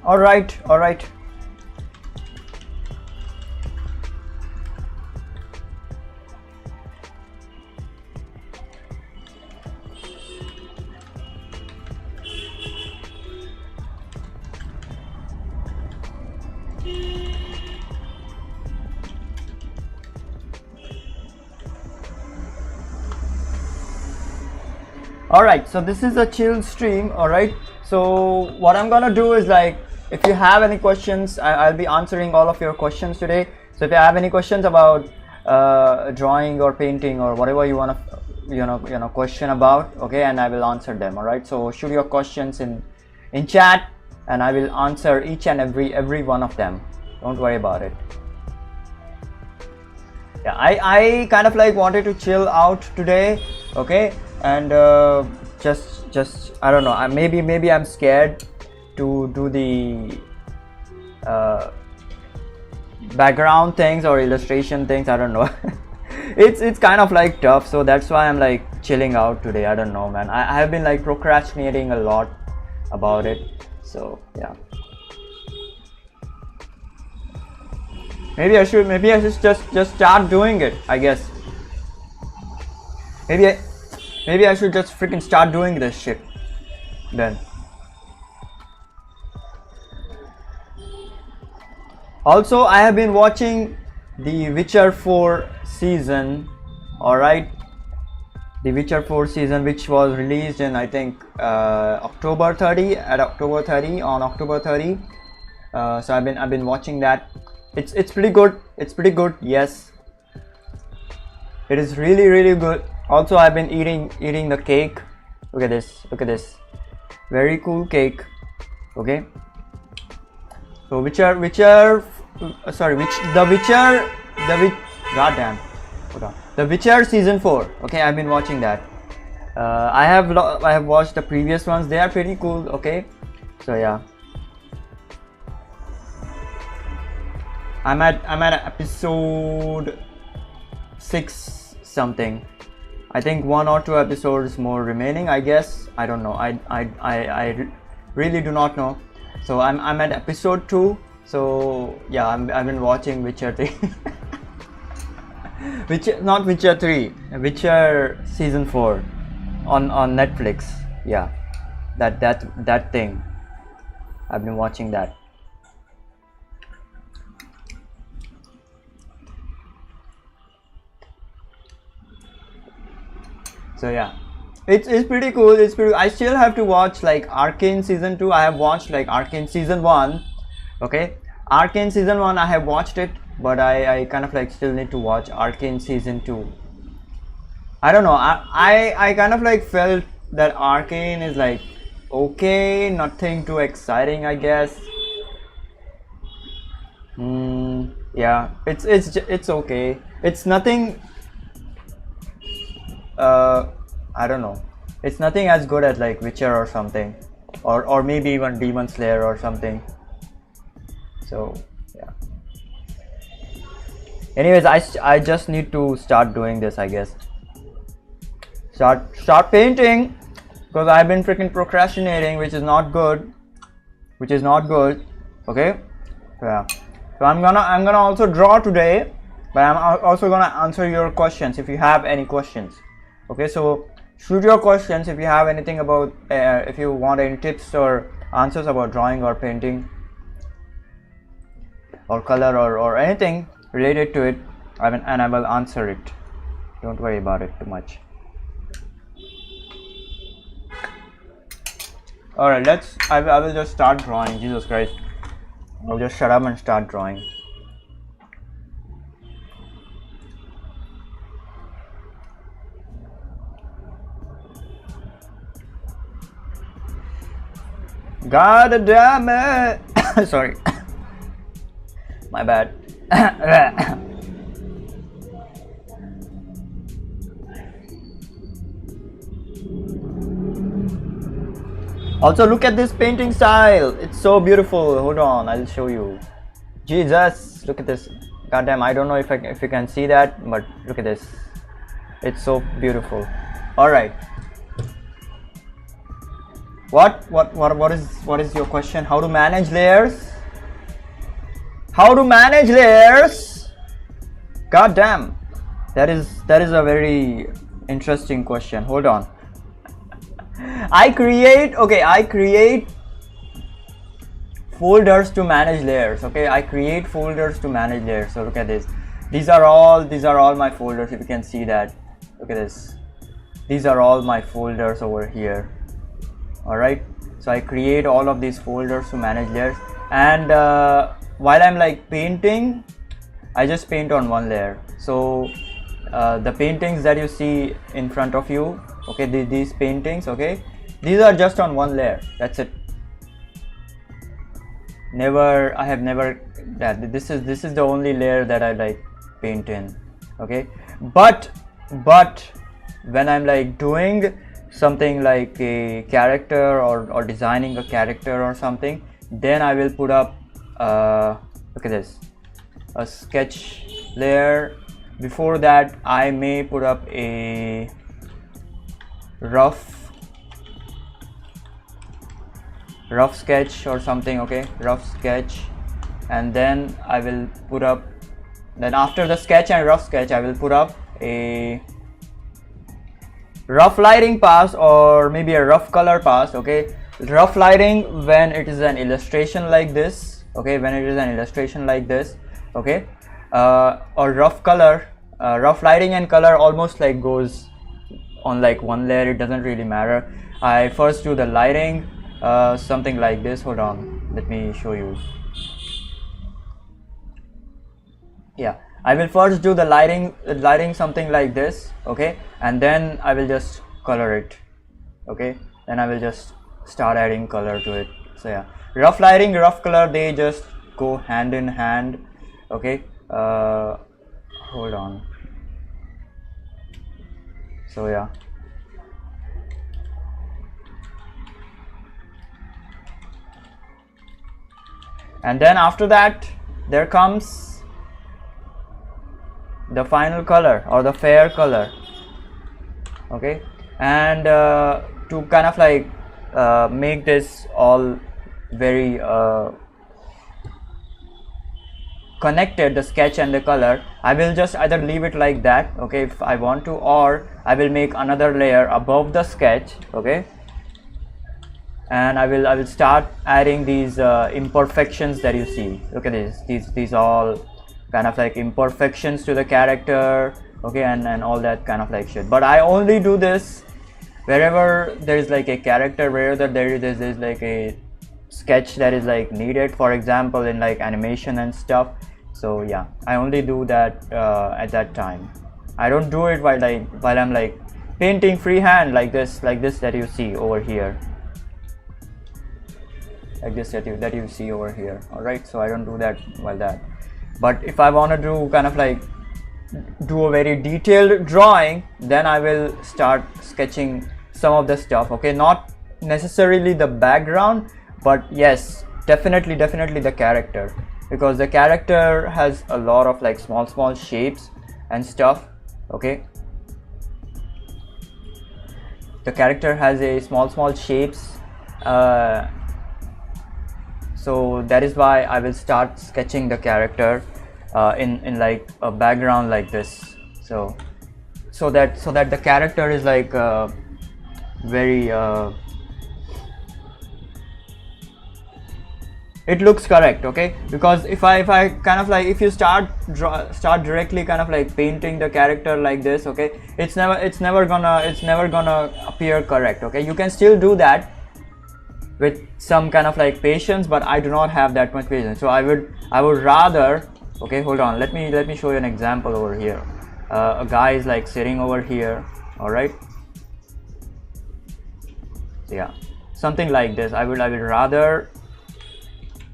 All right, all right. Alright, so this is a chill stream. Alright, so what I'm gonna do is, like, if you have any questions, I'll be answering all of your questions today. So if you have any questions about drawing or painting or whatever you want to question about, okay, and I will answer them. Alright, so shoot your questions in chat and I will answer each and every one of them. Don't worry about it. Yeah, I kind of like wanted to chill out today, okay, and just I don't know, maybe I'm scared to do the background things or illustration things. I don't know. it's kind of like tough, so that's why I'm like chilling out today. I don't know, man. I have been like procrastinating a lot about it, so yeah. Maybe I should just start doing it, I guess. Maybe I should just freaking start doing this shit then. Also, I have been watching the Witcher 4 season. Alright, the Witcher 4 season, which was released in, I think, October 30, on October 30. So I've been watching that. It's pretty good. It's pretty good. Yes, it is really good. Also, I've been eating the cake. Look at this. Look at this. Very cool cake. Okay. So goddamn. Hold on. The Witcher season 4. Okay, I've been watching that. I have watched the previous ones. They are pretty cool. Okay. So yeah. I'm at episode 6 something. I think 1 or 2 episodes more remaining, I guess. I don't know. I really do not know. So I'm at episode 2. So yeah, I've been watching Witcher 3. Not Witcher 3, Witcher season 4 on Netflix. Yeah, that thing. I've been watching that. So yeah, it's pretty cool. It's pretty. I still have to watch like Arcane season 2. I have watched like Arcane season 1. Okay, Arcane season 1 I have watched it, but I kind of like still need to watch Arcane season 2. I don't know. I kind of like felt that Arcane is like okay, nothing too exciting, I guess. Yeah, it's okay. It's nothing. I don't know. It's nothing as good as like Witcher or something, or maybe even Demon Slayer or something. So yeah. Anyways, I just need to start doing this, I guess. Start painting, because I've been freaking procrastinating, which is not good. Okay. Yeah. So I'm gonna also draw today, but I'm also gonna answer your questions if you have any questions. Okay, so shoot your questions if you have anything about if you want any tips or answers about drawing or painting or color or anything related to it, and I will answer it. Don't worry about it too much. All right, I will just start drawing. Jesus Christ, I'll just shut up and start drawing. God damn it. Sorry. My bad. Also, look at this painting style. It's so beautiful. Hold on, I'll show you. Jesus, look at this. God damn, I don't know if you can see that, but look at this. It's so beautiful. All right. What is your question? How to manage layers? How to manage layers? God damn, that is a very interesting question. Hold on. I create folders to manage layers. Okay, I create folders to manage layers. So look at this. These are all my folders. If you can see that, look at this. These are all my folders over here. All right, so I create all of these folders to manage layers, and while I'm like painting, I just paint on one layer. So the paintings that you see in front of you, okay, these paintings, okay, these are just on one layer. That's it. I have never that this is the only layer that I like paint in. Okay, but when I'm like doing something like a character or designing a character or something, then I will put up look at this, a sketch layer. Before that, I may put up a rough sketch or something. Okay, rough sketch, and then I will put up, then after the sketch and rough sketch, I will put up a rough lighting pass or maybe a rough color pass. Okay, rough lighting when it is an illustration like this. Okay, when it is an illustration like this. Okay, or rough color, rough lighting and color almost like goes on like one layer. It doesn't really matter. I first do the lighting, something like this. Hold on, let me show you. Yeah, I will first do the lighting something like this. Okay, and then I will just color it. Okay, then I will just start adding color to it. So yeah, rough lighting, rough color, they just go hand in hand. Okay, hold on. So yeah, and then after that there comes the final color or the fair color. Okay, and to kind of like make this all very connected, the sketch and the color, I will just either leave it like that, okay, if I want to, or I will make another layer above the sketch. Okay, and I will start adding these imperfections that you see. Look at this, these all kind of like imperfections to the character. Okay, and all that kind of like shit. But I only do this wherever there is like a character, wherever there is like a sketch that is like needed, for example in like animation and stuff. So yeah, I only do that at that time. I don't do it while I'm like painting freehand like this that you see over here, like this that you see over here. All right, so I don't do that while that. But if I want to do kind of like do a very detailed drawing, then I will start sketching some of the stuff. Okay, not necessarily the background, but yes, definitely the character, because the character has a lot of like small shapes and stuff. Okay, the character has a small shapes, so that is why I will start sketching the character in like a background like this, so that the character is like very it looks correct. Okay, because if I kind of like, if you start directly kind of like painting the character like this, okay, it's never gonna appear correct. Okay, you can still do that with some kind of like patience, but I do not have that much patience. So I would rather, okay, hold on, let me show you an example over here. A guy is like sitting over here. All right, so yeah, something like this. I would rather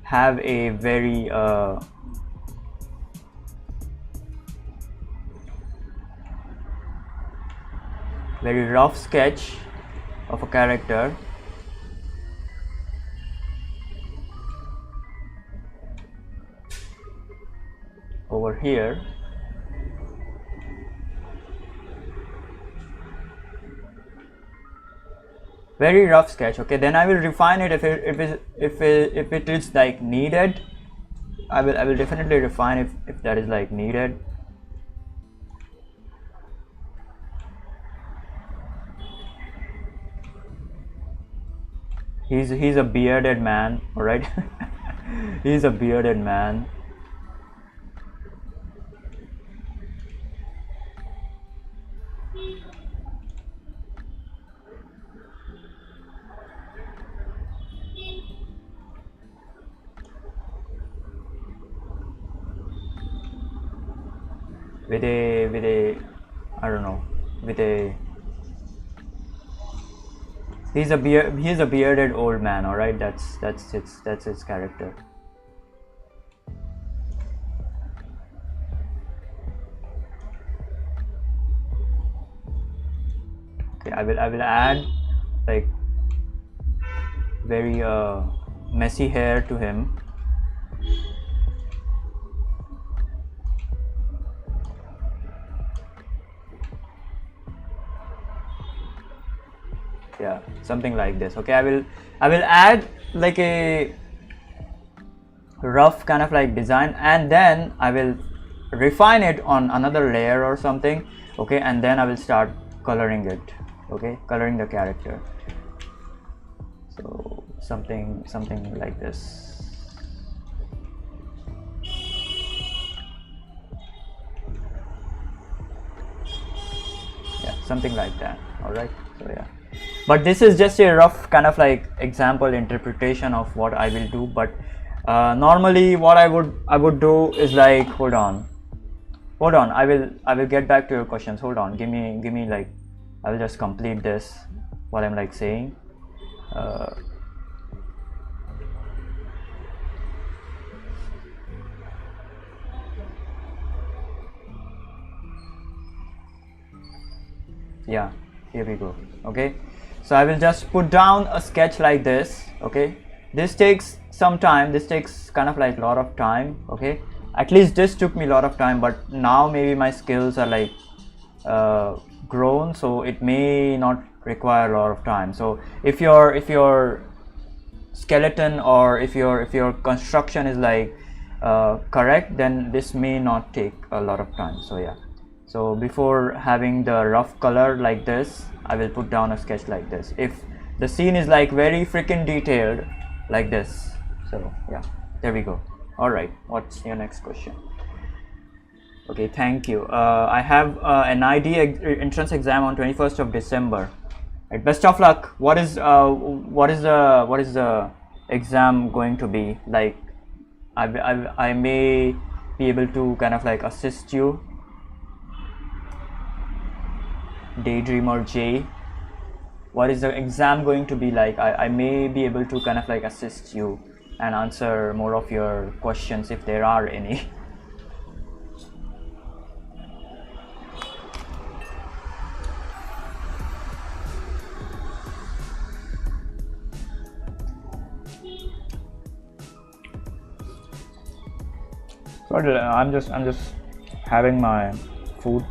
have a very very rough sketch of a character. Over here, very rough sketch. Okay, then I will refine it if it is like needed. I will definitely refine if that is like needed. He's a bearded man, all right. He's a bearded man. With a I don't know, with a he's a bearded old man, all right. That's his character. Okay, I will add like very messy hair to him. Yeah, something like this. Okay, I will add like a rough kind of like design, and then I will refine it on another layer or something. Okay, and then I will start coloring it. Okay, coloring the character. So something like this. Yeah, something like that. All right. So yeah, but this is just a rough kind of like example interpretation of what I will do. But normally what I would do is like, hold on, I will get back to your questions. Hold on, give me like, I will just complete this what I'm like saying. Yeah, here we go. Okay, so I will just put down a sketch like this. Okay, this takes some time, this takes kind of like a lot of time. Okay, at least this took me a lot of time, but now maybe my skills are like grown, so it may not require a lot of time. So if your skeleton or if your construction is like correct, then this may not take a lot of time. So yeah, so before having the rough color like this, I will put down a sketch like this. If the scene is like very freaking detailed like this. So yeah, there we go. All right, what's your next question? Okay, thank you. I have an ID entrance exam on 21st of December. Right, best of luck. What is the exam going to be like? I may be able to kind of like assist you. Daydreamer J, what is the exam going to be like? I may be able to kind of like assist you and answer more of your questions if there are any. Sorry, I'm just having my food.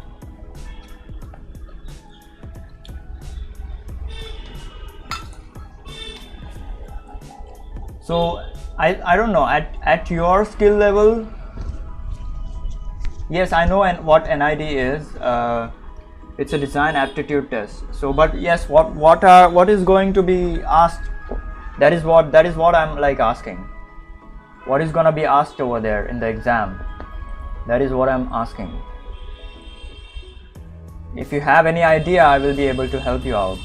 So I don't know, at your skill level, yes, I know what NID is. It's a design aptitude test. So but yes, what is going to be asked, that is what I'm like asking. What is gonna be asked over there in the exam, that is what I'm asking. If you have any idea, I will be able to help you out.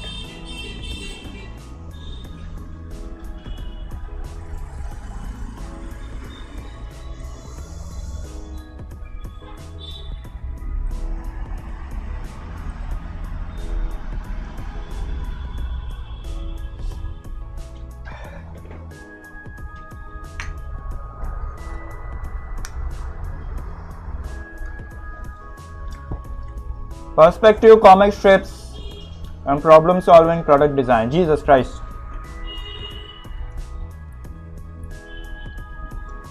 Perspective comic strips and problem solving product design. Jesus Christ.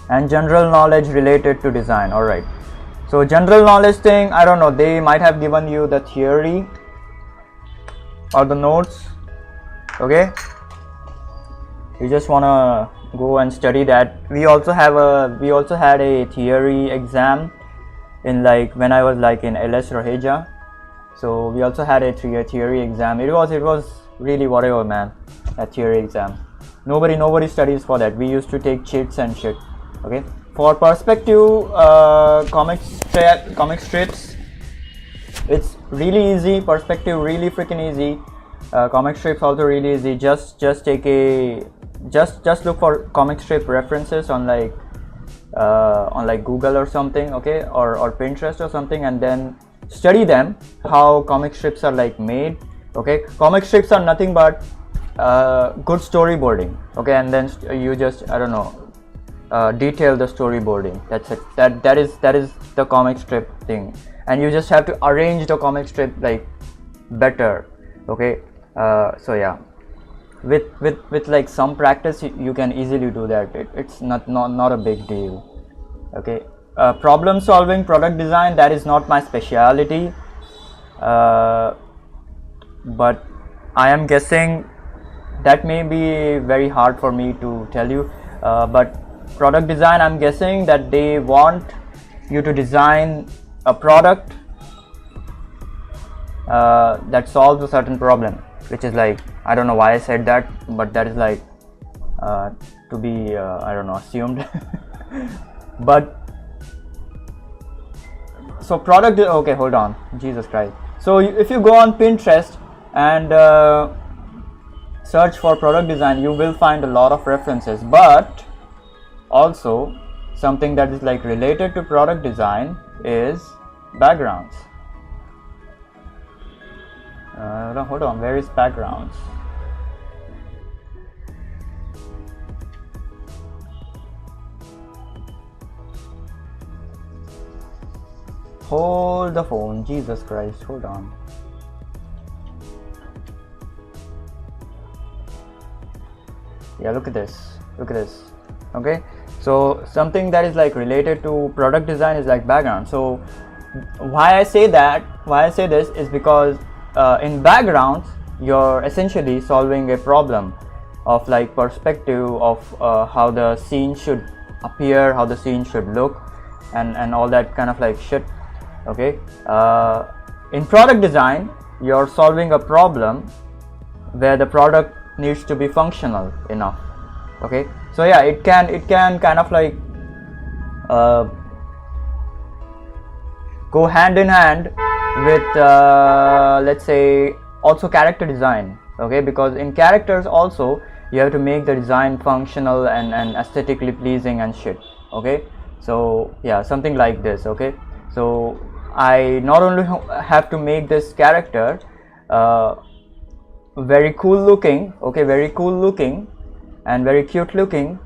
And general knowledge related to design. Alright. So general knowledge thing, I don't know, they might have given you the theory or the notes. Okay, you just want to go and study that. We also had a theory exam in, like, when I was like in LS Rohija. So we also had a theory exam. It was really whatever, man, that theory exam. Nobody studies for that. We used to take cheats and shit. Okay, for perspective comic strips, it's really easy. Perspective really freaking easy. Comic strips also really easy. Just look for comic strip references on like Google or something, okay, or Pinterest or something, and then study them, how comic strips are like made. Okay, comic strips are nothing but good storyboarding. Okay, and then you just, I don't know, detail the storyboarding. That's it. That is the comic strip thing, and you just have to arrange the comic strip like better. Okay, so yeah, with like some practice you can easily do that. It's not a big deal. Okay, problem solving, product design, that is not my specialty, but I am guessing that may be very hard for me to tell you, but product design, I'm guessing that they want you to design a product that solves a certain problem, which is like, I don't know why I said that, but that is like to be I don't know, assumed. But so product, okay, hold on, Jesus Christ. So if you go on Pinterest and search for product design, you will find a lot of references, but also something that is like related to product design is backgrounds. Hold on, where is backgrounds? Hold the phone, Jesus Christ, hold on. Yeah, look at this, okay. So something that is like related to product design is like background. So why I say this is because in backgrounds you're essentially solving a problem of like perspective of how the scene should appear, how the scene should look, and all that kind of like shit. Okay, in product design you're solving a problem where the product needs to be functional enough. Okay, so yeah, it can kind of like go hand in hand with let's say also character design. Okay, because in characters also you have to make the design functional and aesthetically pleasing and shit. Okay, so yeah, something like this. Okay, so I not only have to make this character very cool looking, okay, very cool looking and very cute looking,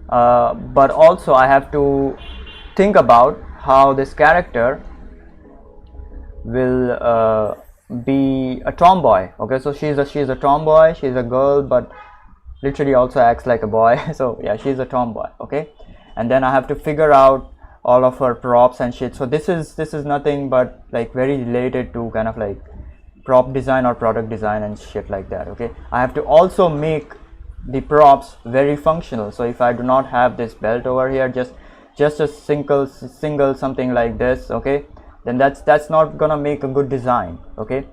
but also I have to think about how this character will be a tomboy. Okay, so she's a tomboy, she's a girl, but literally also acts like a boy. So yeah, she's a tomboy. Okay, and then I have to figure out all of her props and shit. So this is nothing but like very related to kind of like prop design or product design and shit like that. Okay, I have to also make the props very functional. So if I do not have this belt over here, just a single something like this, okay, then that's not gonna make a good design. Okay,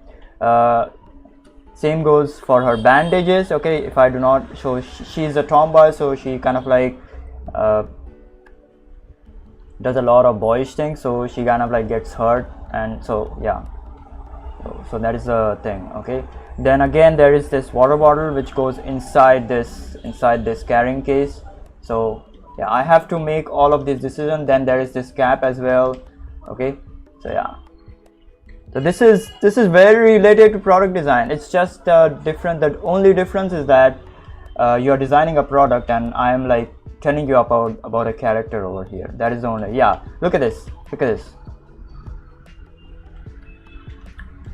same goes for her bandages. Okay, if I do not show, she's a tomboy, so she kind of like does a lot of boyish things, so she kind of like gets hurt, and so yeah, so that is the thing. Okay, then again there is this water bottle which goes inside this carrying case. So yeah, I have to make all of these decisions. Then there is this cap as well. Okay, so yeah, so this is very related to product design. It's just different. The only difference is that you are designing a product and I am like telling you about a character over here. That is the only, yeah, look at this,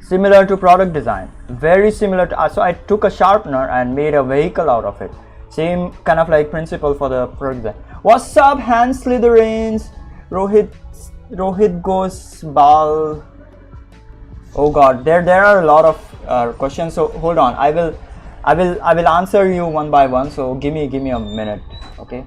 similar to product design, very similar to so I took a sharpener and made a vehicle out of it. Same kind of like principle for the product design. What's up, Hans Slytherins? Rohit goes ball. Oh god, there are a lot of questions, so hold on, I will I will answer you one by one, so give me a minute. Okay.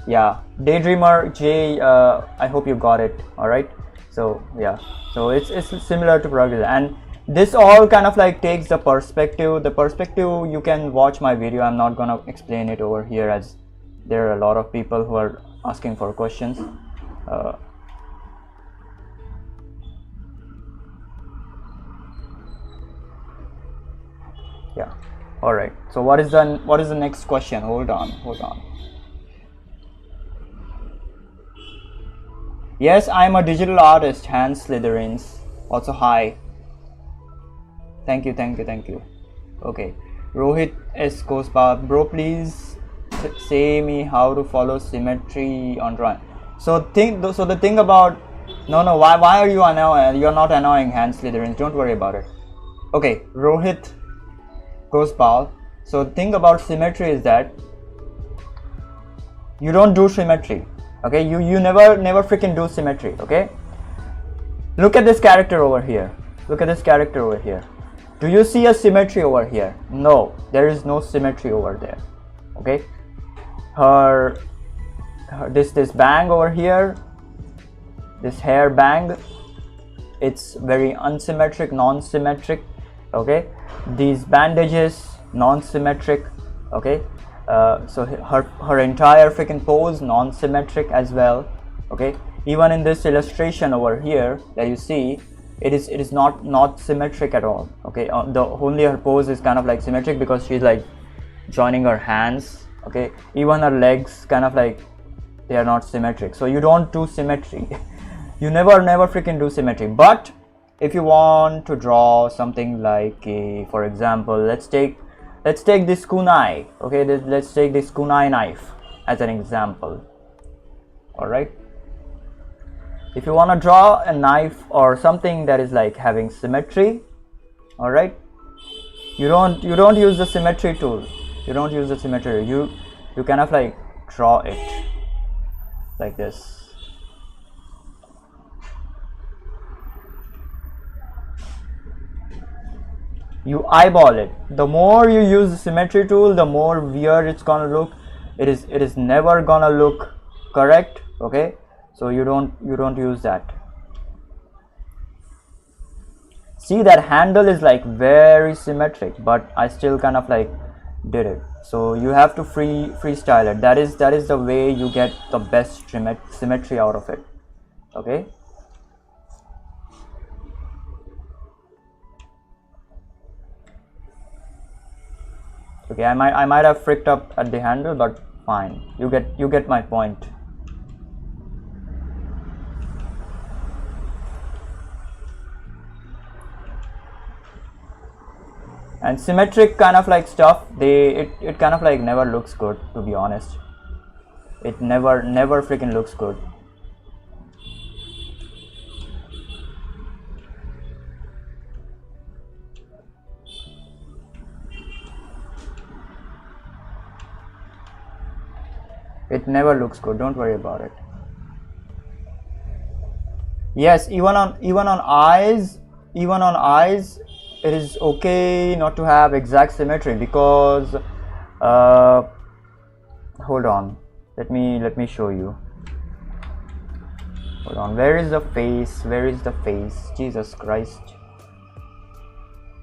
Yeah, Daydreamer J, I hope you got it. All right. So yeah, so it's similar to progress, and this all kind of like takes the perspective. You can watch my video. I'm not gonna explain it over here, as there are a lot of people who are asking for questions. Yeah. All right. So what is the next question? Hold on. Yes, I'm a digital artist. Hans Slytherins. Also, hi. Thank you. Okay. Rohit S. Kospa. Bro, please say me how to follow symmetry on drawing. So the thing about no, why are you annoying? You're not annoying, Hans Slytherins. Don't worry about it. Okay, Rohit Kospa. So the thing about symmetry is that you don't do symmetry. Okay, you never freaking do symmetry. Okay, look at this character over here. Do you see a symmetry over here? No, there is no symmetry over there. Okay, her this bang over here, this hair bang, it's very unsymmetric, non-symmetric. Okay, these bandages, non-symmetric. Okay, so her entire freaking pose, non-symmetric as well. Okay, even in this illustration over here that you see, it is not symmetric at all. Okay, only her pose is kind of like symmetric because she's like joining her hands. Okay, even her legs kind of like they are not symmetric. So you don't do symmetry. You never freaking do symmetry. But if you want to draw something like for example, let's take this kunai. Okay, let's take this kunai knife as an example. All right, if you want to draw a knife or something that is like having symmetry, all right, you don't use the symmetry tool. You kind of like draw it like this. You eyeball it. The more you use the symmetry tool, the more weird it's gonna look. It is never gonna look correct. Okay, so you don't use that. See, that handle is like very symmetric, but I still kind of like did it. So you have to freestyle it. That is the way you get the best symmetry out of it. Okay. Okay, I might have fricked up at the handle, but fine. You get my point. And symmetric kind of like stuff, it kind of like never looks good, to be honest. It never freaking looks good. It never looks good. Don't worry about it. Yes, even on eyes, it is okay not to have exact symmetry because hold on, let me show you. Hold on, where is the face? Jesus Christ.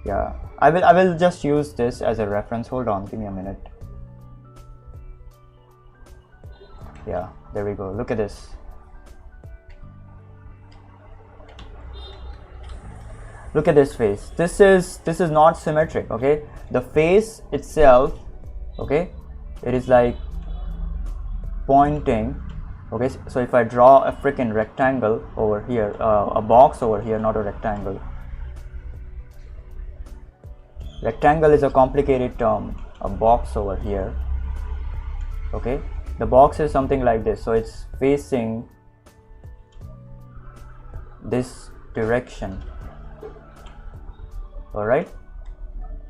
Yeah, I will just use this as a reference. Hold on, give me a minute. Yeah, there we go. Look at this. Look at this face. This is not symmetric. Okay, the face itself, okay, it is like pointing. Okay, so if I draw a freaking rectangle over here, a box over here, not a rectangle. Rectangle is a complicated term. A box over here. Okay, the box is something like this, so it's facing this direction. All right,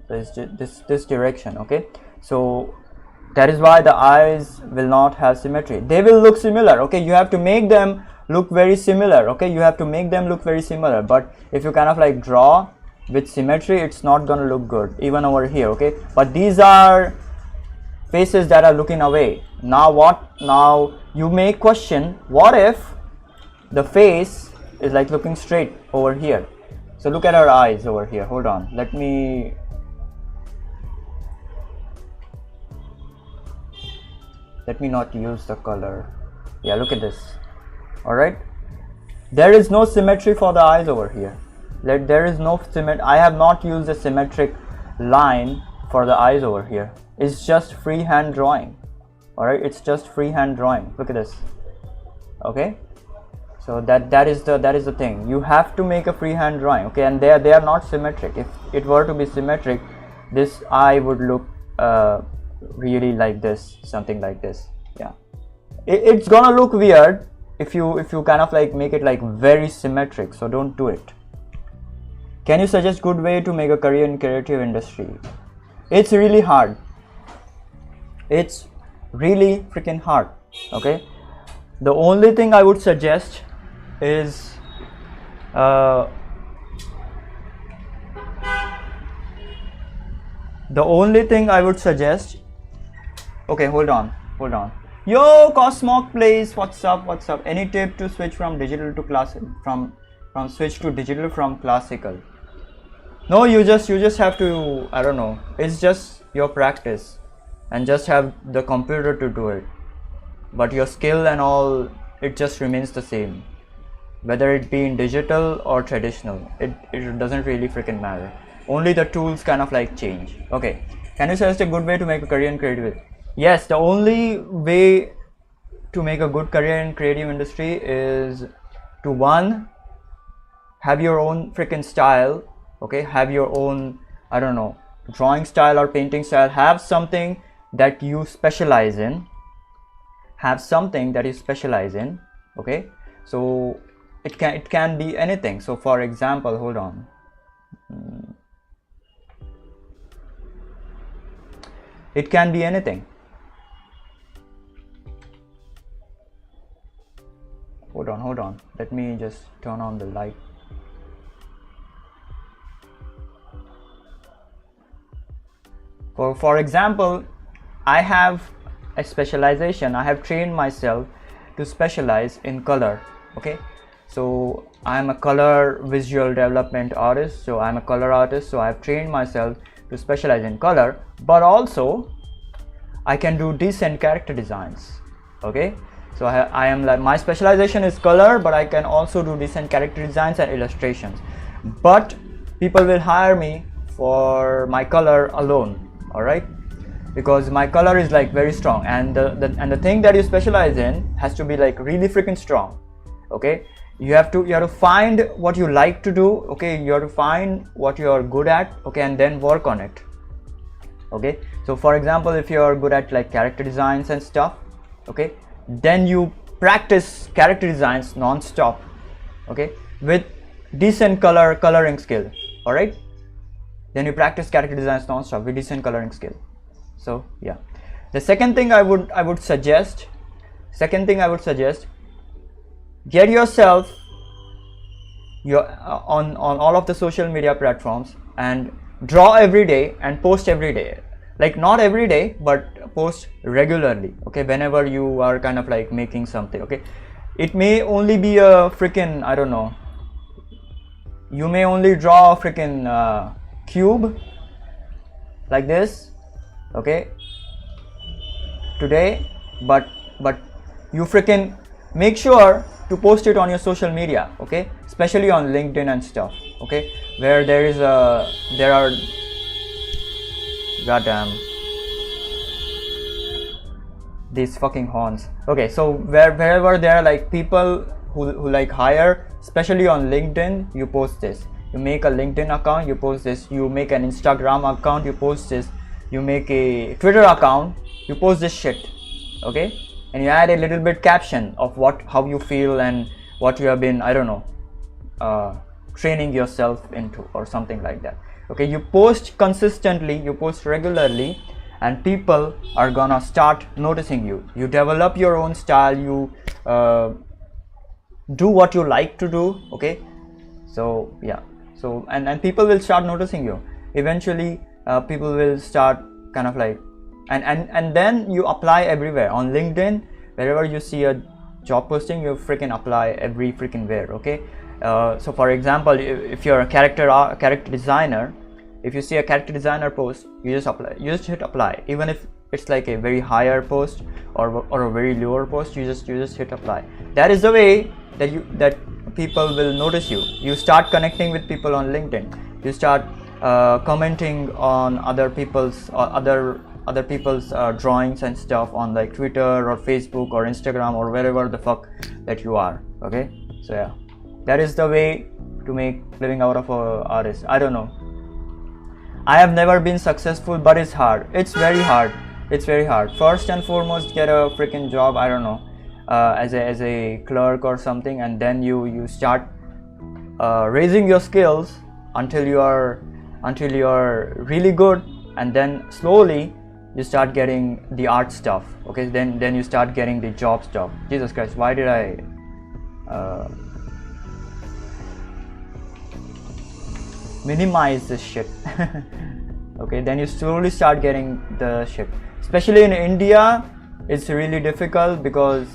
so it's this direction. Okay, so that is why the eyes will not have symmetry. They will look similar. Okay, you have to make them look very similar. Okay, you have to make them look very similar. But if you kind of like draw with symmetry, it's not gonna look good even over here. Okay, but these are faces that are looking away. Now what? Now you may question, what if the face is like looking straight over here? So look at her eyes over here. Hold on, let me not use the color. Yeah, look at this. All right, there is no symmetry for the eyes over here. There is no symmetry. I have not used a symmetric line for the eyes over here. It's just freehand drawing. All right, it's just freehand drawing. Look at this. Okay, so that is the thing. You have to make a freehand drawing. Okay, and they are not symmetric. If it were to be symmetric, this eye would look really like this, something like this. Yeah, it's gonna look weird if you kind of like make it like very symmetric. So don't do it. Can you suggest good way to make a career in creative industry? It's really hard. It's really freaking hard. Okay, the only thing I would suggest is the only thing I would suggest. Okay, hold on. Yo, Cosmog plays. What's up? Any tip to switch from digital to classic? From switch to digital from classical? No, you just have to, I don't know, it's just your practice and just have the computer to do it, but your skill and all, it just remains the same, whether it be in digital or traditional. It doesn't really freaking matter, only the tools kind of like change. Okay, can you suggest a good way to make a career in creative? Yes, the only way to make a good career in creative industry is to, one, have your own freaking style. Okay, have your own, I don't know, drawing style or painting style. Have something that you specialize in. Okay, so it can be anything. So for example, hold on, it can be anything. Hold on, let me just turn on the light. For example, I have a specialization. I have trained myself to specialize in color. Okay, so I am a color visual development artist, so I'm a color artist, so I've trained myself to specialize in color, but also I can do decent character designs. Okay, so I am like, my specialization is color, but I can also do decent character designs and illustrations, but people will hire me for my color alone. All right, because my color is like very strong, and the thing that you specialize in has to be like really freaking strong. Okay, you have to find what you like to do. Okay, you have to find what you are good at. Okay, and then work on it. Okay, so for example, if you are good at like character designs and stuff, okay, then you practice character designs non-stop. Okay, with decent coloring skill. All right, then you practice character designs non-stop with decent coloring skill. So yeah, the second thing I would suggest, get yourself on all of the social media platforms and draw every day and post every day. Like not every day, but post regularly. Okay, whenever you are kind of like making something. Okay, it may only be a freaking, I don't know, you may only draw a freaking cube like this, okay, today, but you freaking make sure to post it on your social media. Okay, especially on LinkedIn and stuff. Okay, where there are goddamn these fucking horns. Okay, so wherever there are like people who like hire, especially on LinkedIn, you post this. You make a LinkedIn account, you post this. You make an Instagram account, you post this. You make a Twitter account, you post this shit. Okay, and you add a little bit caption of how you feel and what you have been, I don't know, training yourself into or something like that. Okay, you post consistently, you post regularly, and people are gonna start noticing you. You develop your own style, you do what you like to do. Okay, so yeah, So and people will start noticing you. Eventually people will start kind of like, and then you apply everywhere on LinkedIn. Wherever you see a job posting, you freaking apply every freaking where. Okay, so for example, if you're a character designer, if you see a character designer post, you just apply, you just hit apply. Even if it's like a very higher post or a very lower post, you just hit apply. That is the way that people will notice you. You start connecting with people on LinkedIn. You start commenting on other people's drawings and stuff on like Twitter or Facebook or Instagram or wherever the fuck that you are. Okay, so yeah, that is the way to make living out of a artist. I don't know, I have never been successful, but it's hard. It's very hard. It's very hard. First and foremost, get a freaking job, I don't know, as a clerk or something, and then you start raising your skills until you are really good, and then slowly you start getting the art stuff. Okay, then you start getting the job stuff. Jesus Christ, why did I minimize this shit? Okay, then you slowly start getting the shit. Especially in India, it's really difficult because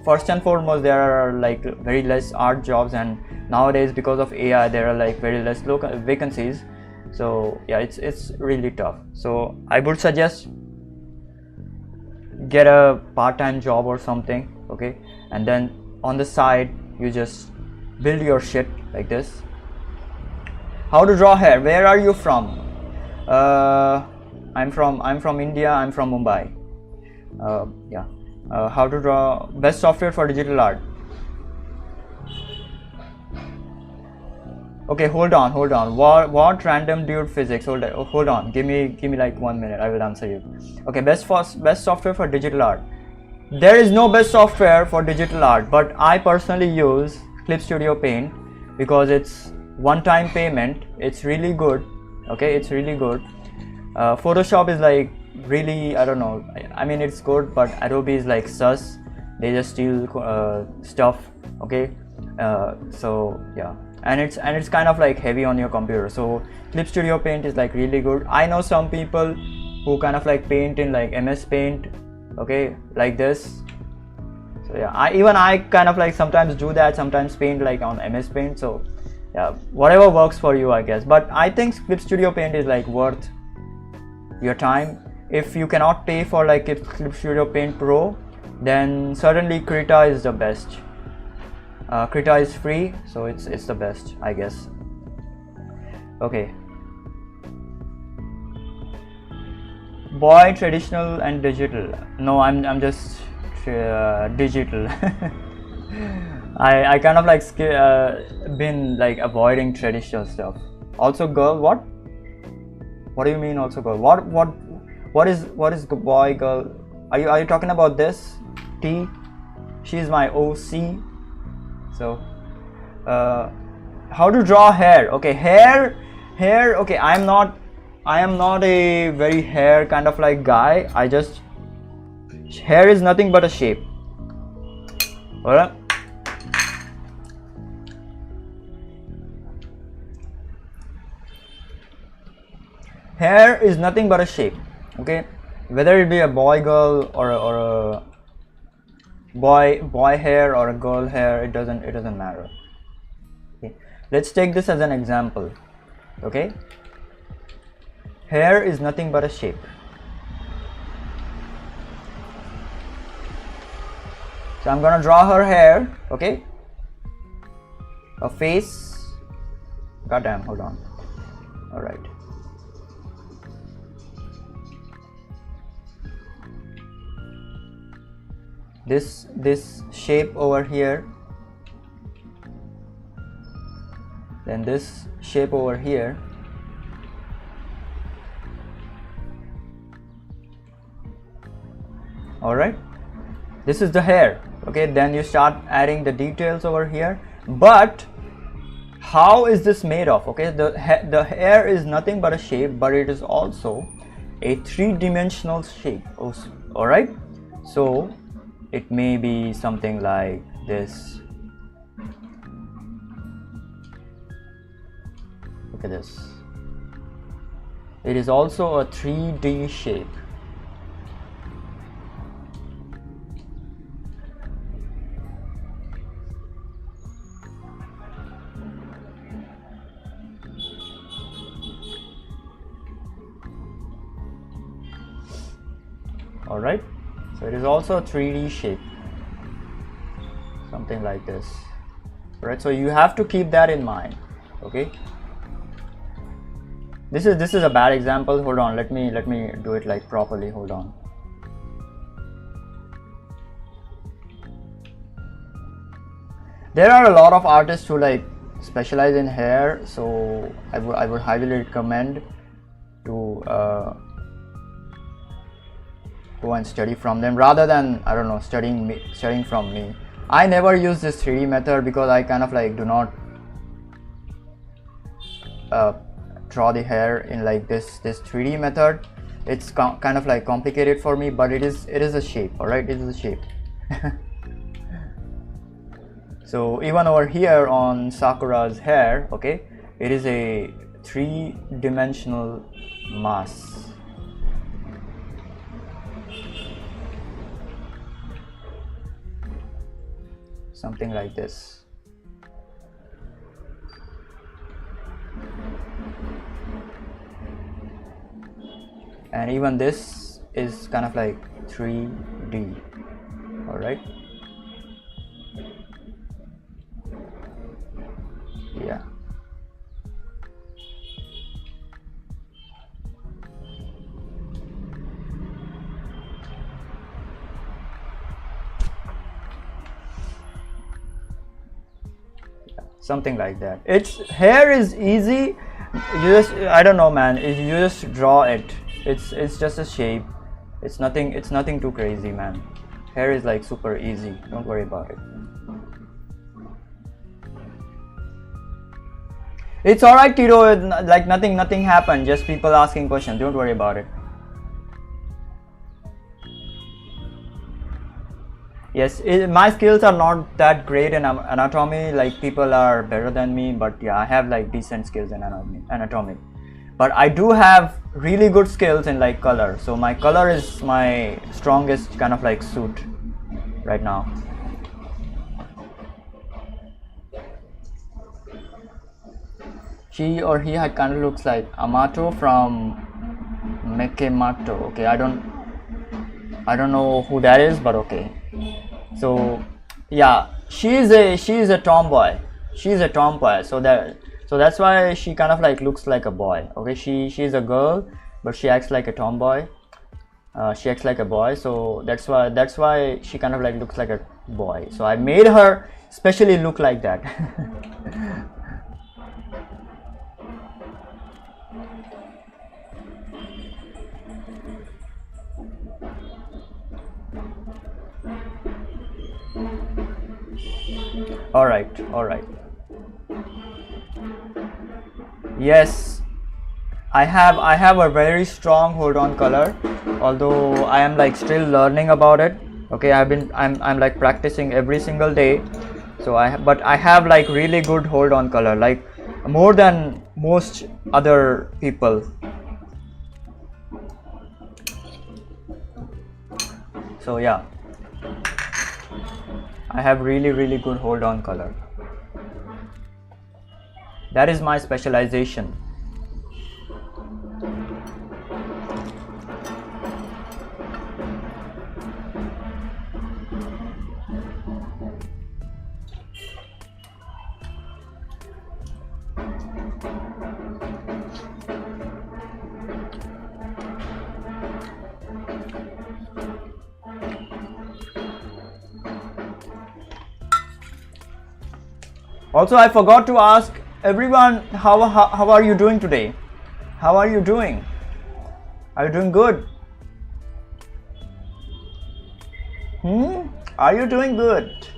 first and foremost there are like very less art jobs, and nowadays because of AI there are like very less local vacancies. So yeah, it's really tough. So I would suggest get a part-time job or something. Okay, and then on the side you just build your shit like this. How to draw hair? Where are you from? I'm from India. I'm from Mumbai. Yeah. How to draw? Best software for digital art. Okay, hold on. What random dude physics? Hold on. Give me like 1 minute. I will answer you. Okay, best software for digital art. There is no best software for digital art, but I personally use Clip Studio Paint because it's one-time payment. It's really good. Okay, it's really good. Photoshop is like really, I don't know, I mean it's good, but Adobe is like sus. They just steal stuff. Okay, so yeah, and it's kind of like heavy on your computer. So Clip Studio Paint is like really good. I know some people who kind of like paint in like MS Paint. Okay, like this. So yeah, I kind of like sometimes do that, sometimes paint like on MS Paint. So yeah, whatever works for you, I guess. But I think Clip Studio Paint is like worth your time. If you cannot pay for like Clip Studio Paint Pro, then certainly Krita is the best. Krita is free, so it's the best, I guess. Okay. Boy, traditional and digital. No, I'm just digital. I kind of like been like avoiding traditional stuff. Also girl, what do you mean also girl? What is boy, girl? Are you talking about this? T, she's my OC. So how to draw hair? Okay, hair. Okay, I am not a very hair kind of like guy. Hair is nothing but a shape. Alright, hair is nothing but a shape. Okay, whether it be a boy, girl, or a boy hair or a girl hair, it doesn't matter. Okay, let's take this as an example. Okay, hair is nothing but a shape. So I'm gonna draw her hair. Okay, a face. Goddamn, hold on. All right. This shape over here, then this shape over here, all right, this is the hair. Okay, then you start adding the details over here. But how is this made of? Okay, the hair is nothing but a shape, but it is also a three-dimensional shape. All right, so it may be something like this. Look at this. It is also a 3D shape. All right, so it is also a 3D shape, something like this. All right, so you have to keep that in mind. Okay, this is a bad example. Hold on, let me do it like properly. Hold on. There are a lot of artists who like specialize in hair, so I would highly recommend to go and study from them rather than, I don't know, studying from me. I never use this 3D method because I kind of like do not draw the hair in like this 3D method. It's kind of like complicated for me, but it is a shape. All right, it is a shape. So even over here on Sakura's hair, okay, it is a 3-dimensional mass. Something like this. And even this is kind of like 3D. All right. Yeah. Something like that. It's hair is easy. You just, I don't know, man. You just draw it. It's just a shape. It's nothing too crazy, man. Hair is like super easy. Don't worry about it. It's alright, Tito. Like nothing happened. Just people asking questions. Don't worry about it. Yes, my skills are not that great in anatomy. Like people are better than me, but yeah, I have like decent skills in anatomy. But I do have really good skills in like color. So my color is my strongest kind of like suit right now. She or he kind of looks like Amato from Mekemoto. Okay, I don't know who that is, but okay. So yeah, she's a tomboy. She's a tomboy. So that's why she kind of like looks like a boy. Okay, she's a girl, but she acts like a tomboy. She acts like a boy. So that's why she kind of like looks like a boy. So I made her especially look like that. All right. Yes, I have a very strong hold on color, although I am like still learning about it. Okay, I'm like practicing every single day. So but I have like really good hold on color, like more than most other people. So yeah, I have really good hold on color. That is my specialization. Also, I forgot to ask everyone, how are you doing today? How are you doing? Are you doing good? Are you doing good?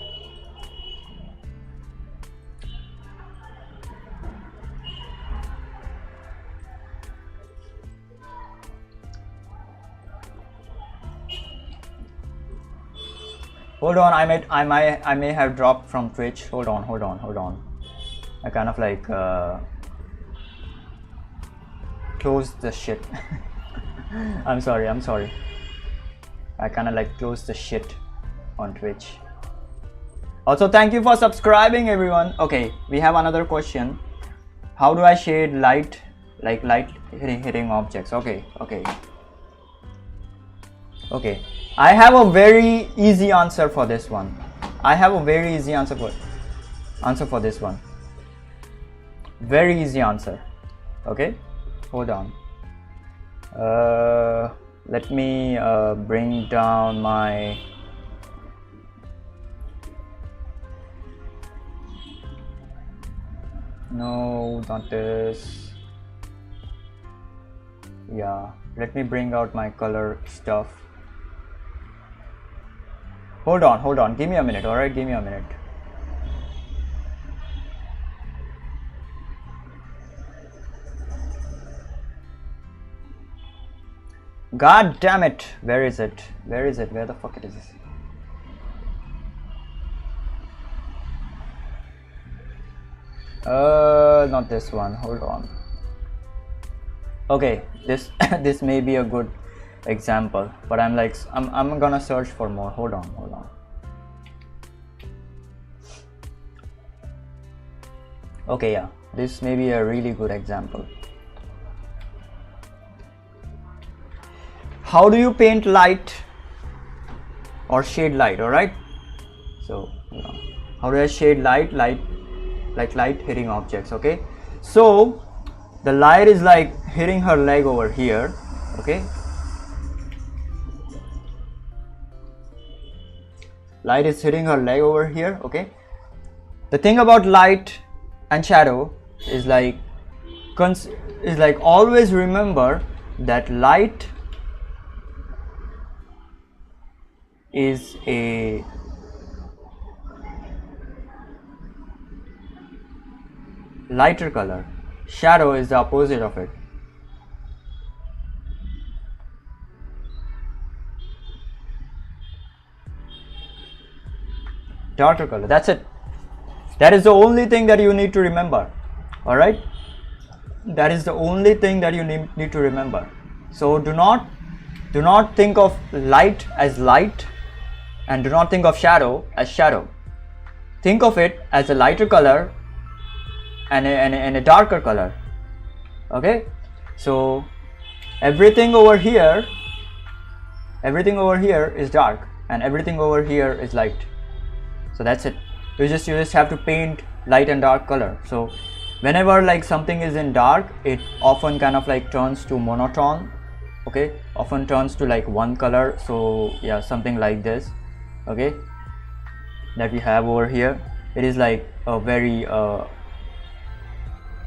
Hold on, I may have dropped from Twitch. Hold on. I kind of like close the shit. I'm sorry. I kind of like close the shit on Twitch. Also, thank you for subscribing, everyone. Okay, we have another question. How do I shade light, like light hitting objects? Okay. I have a very easy answer for this one. For this one. Very easy answer. Okay, hold on. Let me bring down my no, not this. Yeah, let me bring out my color stuff. Hold on, give me a minute. All right, give me a minute. God damn it, where is it? Where the fuck it is? Not this one, hold on. Okay, this this may be a good example, but I'm gonna search for more. Hold on. Okay, yeah, this may be a really good example. How do you paint light or shade light? All right, so how do I shade light, like light hitting objects? Okay, so the light is like hitting her leg over here. Okay, light is hitting her leg over here. Okay, the thing about light and shadow is like always remember that light is a lighter color, shadow is the opposite of it. Darker color, that's it. That is the only thing that you need to remember. All right, that is the only thing that you need to remember. So do not think of light as light, and do not think of shadow as shadow. Think of it as a lighter color and a darker color. Okay, so everything over here is dark and everything over here is light. So that's it. You just have to paint light and dark color. So whenever like something is in dark, it often kind of like turns to monotone. Okay, often turns to like one color. So yeah, something like this. Okay, that we have over here, it is like a very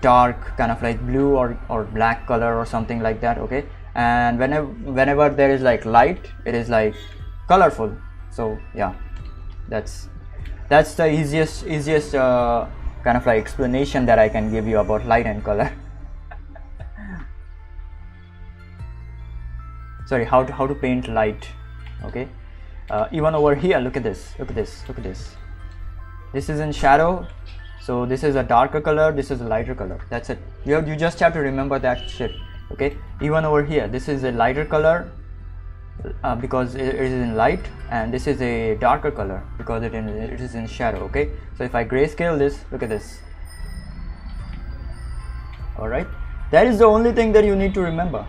dark kind of like blue or black color or something like that. Okay, and whenever there is like light, it is like colorful. So yeah, that's the easiest kind of like explanation that I can give you about light and color. Sorry, how to paint light. Okay, even over here, look at this. This is in shadow, so this is a darker color, this is a lighter color. That's it. You just have to remember that shit. Okay, even over here, this is a lighter color because it is in light, and this is a darker color because it is in shadow. Okay, so if I grayscale this, look at this. All right, that is the only thing that you need to remember.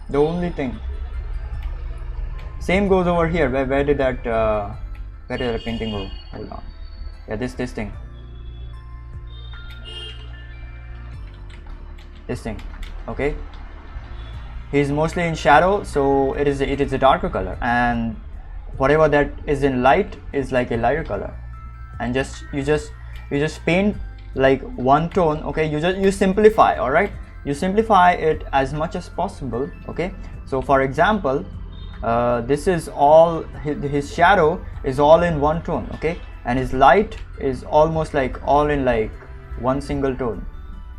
The only thing. Same goes over here. Where did that painting go? Hold on. Yeah, this thing. This thing. Okay. He's mostly in shadow, so it is a darker color, and whatever that is in light is like a lighter color. And you just paint like one tone. Okay, you simplify. All right, you simplify it as much as possible. Okay, so for example, this is all his shadow is all in one tone. Okay, and his light is almost like all in like one single tone.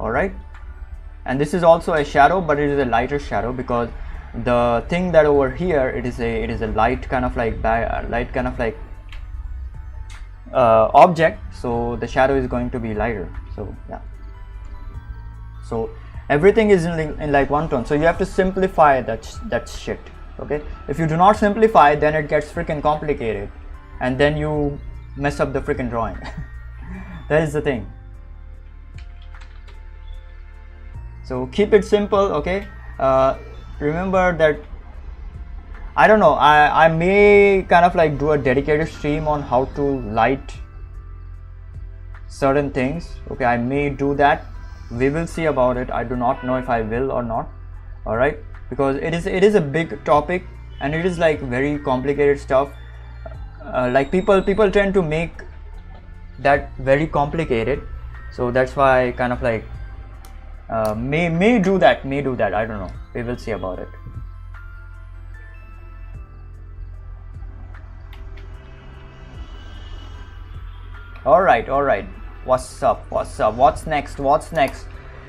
All right, and this is also a shadow, but it is a lighter shadow because the thing that over here it is a light kind of like object, so the shadow is going to be lighter. So yeah, so everything is in like one tone, so you have to simplify that shit. Okay, if you do not simplify, then it gets freaking complicated and then you mess up the freaking drawing. That is the thing. So keep it simple. Okay, remember that, I don't know, I may kind of like do a dedicated stream on how to light certain things. Okay, I may do that. We will see about it. I do not know if I will or not. All right, because it is a big topic and it is like very complicated stuff. Like people tend to make that very complicated, so that's why I kind of like may do that. I don't know. We will see about it. All right. What's up? What's next?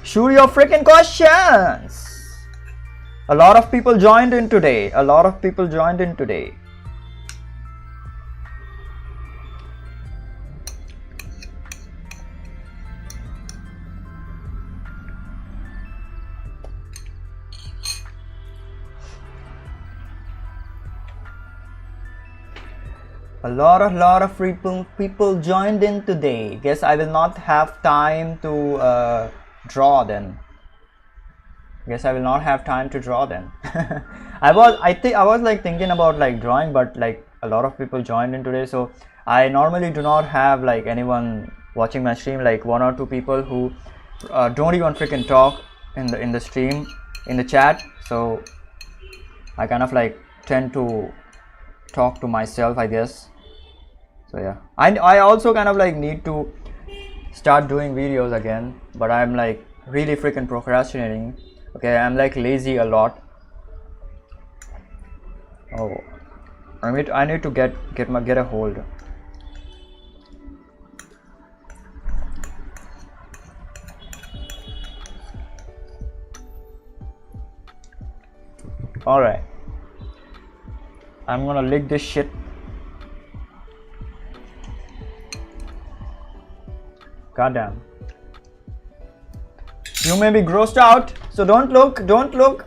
Shoot your freaking questions. A lot of people joined in today. A lot of people joined in today. Guess I will not have time to draw then. I was like thinking about like drawing, but like a lot of people joined in today, so I normally do not have like anyone watching my stream, like 1 or 2 people who don't even freaking talk in the stream, in the chat. So I kind of like tend to talk to myself, I guess. So yeah, I also kind of like need to start doing videos again, but I'm like really freaking procrastinating. Okay, I'm like lazy a lot. Oh, I need to get a hold. All right, I'm gonna lick this shit. Goddamn. You may be grossed out, so don't look. Don't look.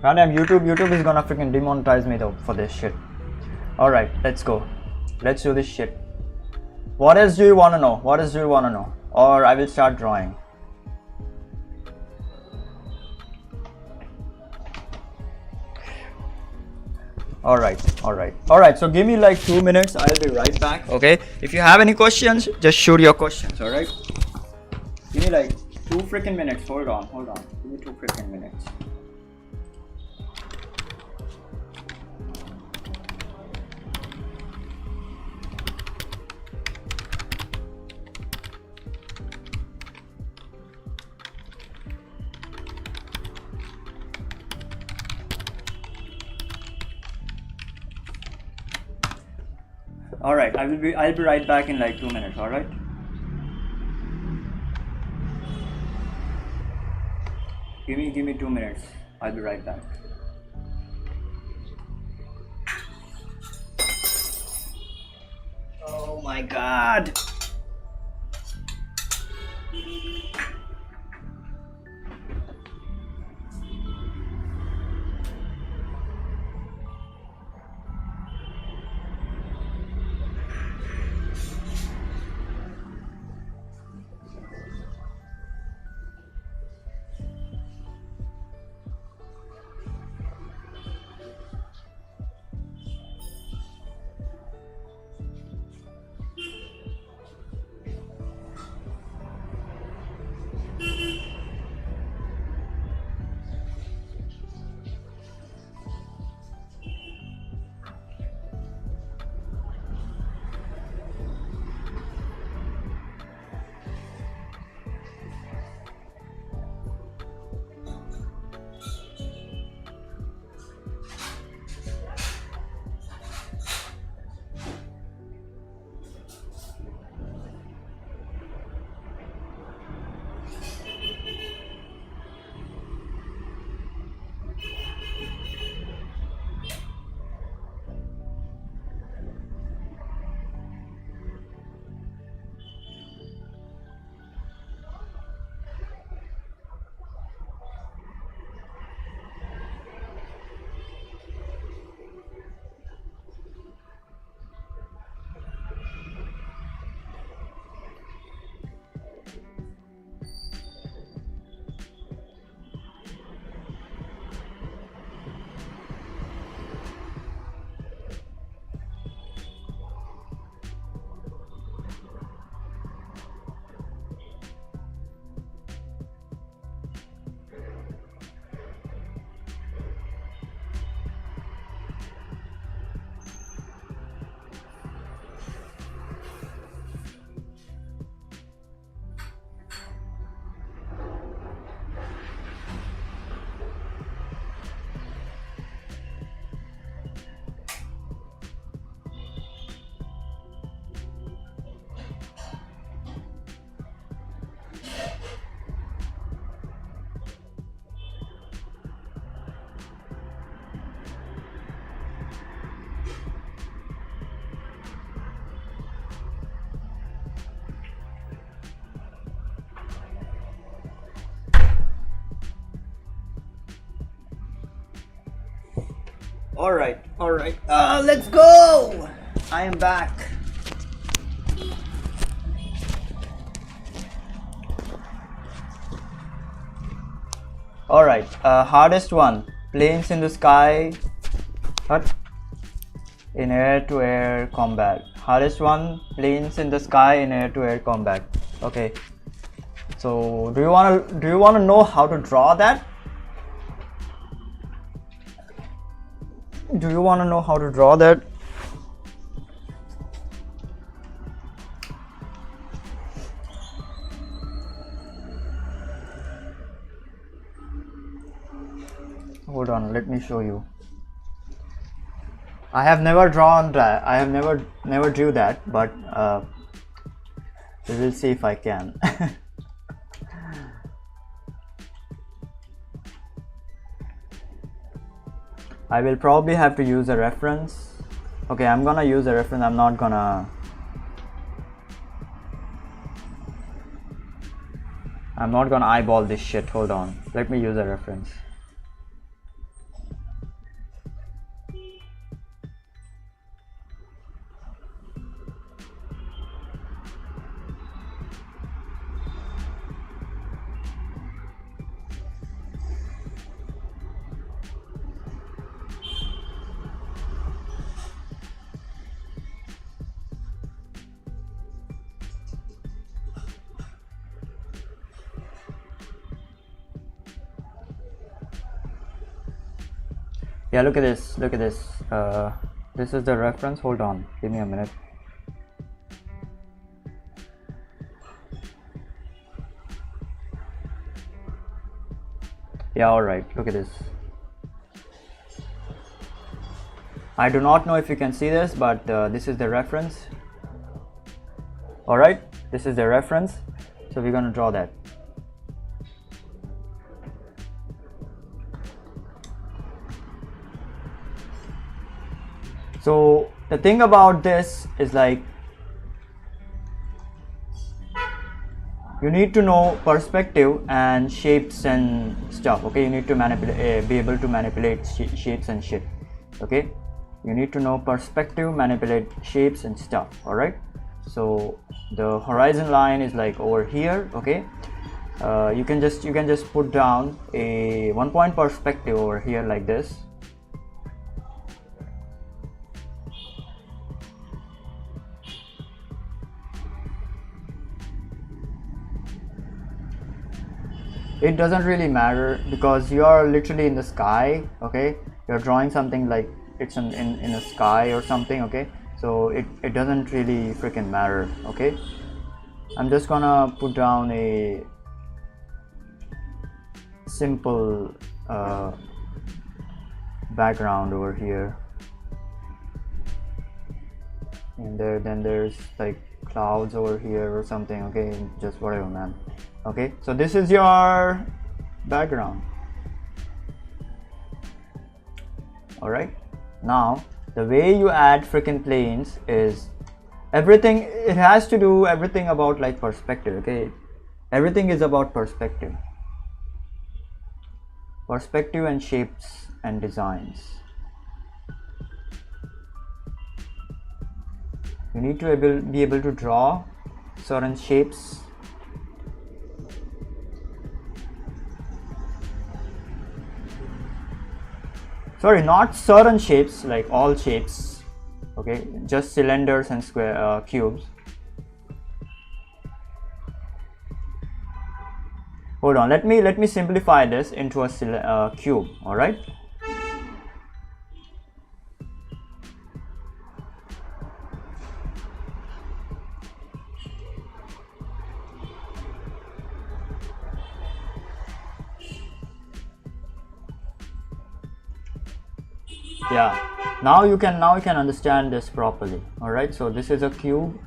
Goddamn, YouTube is gonna freaking demonetize me though for this shit. All right, let's go. Let's do this shit. What else do you want to know? Or I will start drawing. All right, so give me like 2 minutes. I'll be right back. Okay, if you have any questions, just shoot your questions. All right, give me like 2 freaking minutes. Hold on, give me 2 freaking minutes. All right, I'll be right back in like 2 minutes. All right. Give me 2 minutes. I'll be right back. Oh my God. All right. Let's go. I am back. All right. Hardest one. Planes in the sky. What? In air-to-air combat. Hardest one. Planes in the sky in air-to-air combat. Okay. So do you wanna know how to draw that? Do you wanna know how to draw that? Hold on, let me show you. I have never drawn that. I have never drew that, but we will see if I can. I will probably have to use a reference. Okay, I'm gonna use a reference. I'm not gonna eyeball this shit. Hold on. Let me use a reference. Yeah, look at this. This is the reference. Hold on, give me a minute. Yeah, all right, look at this. I do not know if you can see this, but this is the reference. All right, this is the reference. So we're gonna draw that. So the thing about this is like you need to know perspective and shapes and stuff. Okay, you need to be able to manipulate shapes and shit. Okay, you need to know perspective, manipulate shapes and stuff. All right, so the horizon line is like over here. Okay, you can just put down a 1 point perspective over here like this. It doesn't really matter because you are literally in the sky. Okay, you're drawing something like it's in a sky or something. Okay, so it doesn't really freaking matter. Okay, I'm just gonna put down a simple background over here, and then there's like clouds over here or something. Okay, just whatever, man. Okay, so this is your background. All right, now the way you add freaking planes is everything. It has to do everything about like perspective. Okay, everything is about perspective and shapes and designs. You need to be able to draw certain shapes. Sorry, not certain shapes, like all shapes. Okay, just cylinders and square cubes. Hold on, let me simplify this into a cube. All right. Yeah, now you can understand this properly. All right, so this is a cube.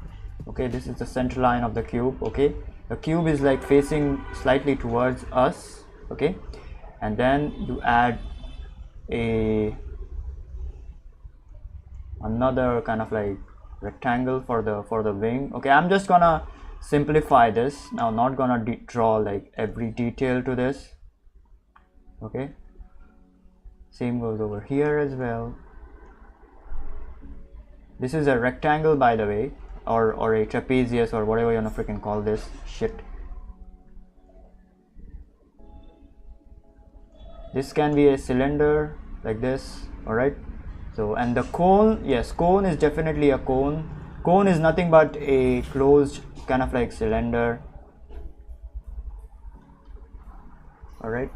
Okay, this is the center line of the cube. Okay, the cube is like facing slightly towards us. Okay, and then you add another kind of like rectangle for the wing. Okay, I'm just gonna simplify this now, not gonna draw like every detail to this. Okay, same goes over here as well. This is a rectangle, by the way, or a trapezius, or whatever you wanna freaking call this shit. This can be a cylinder like this, alright? So, and the cone, yes, cone is definitely a cone. Cone is nothing but a closed kind of like cylinder, alright?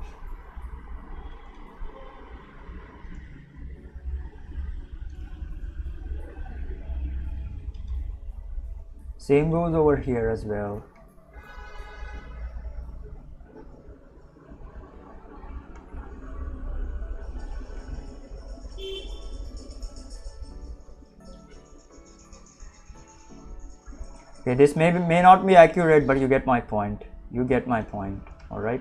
Same goes over here as well. Okay, this may not be accurate, but you get my point. You get my point, all right?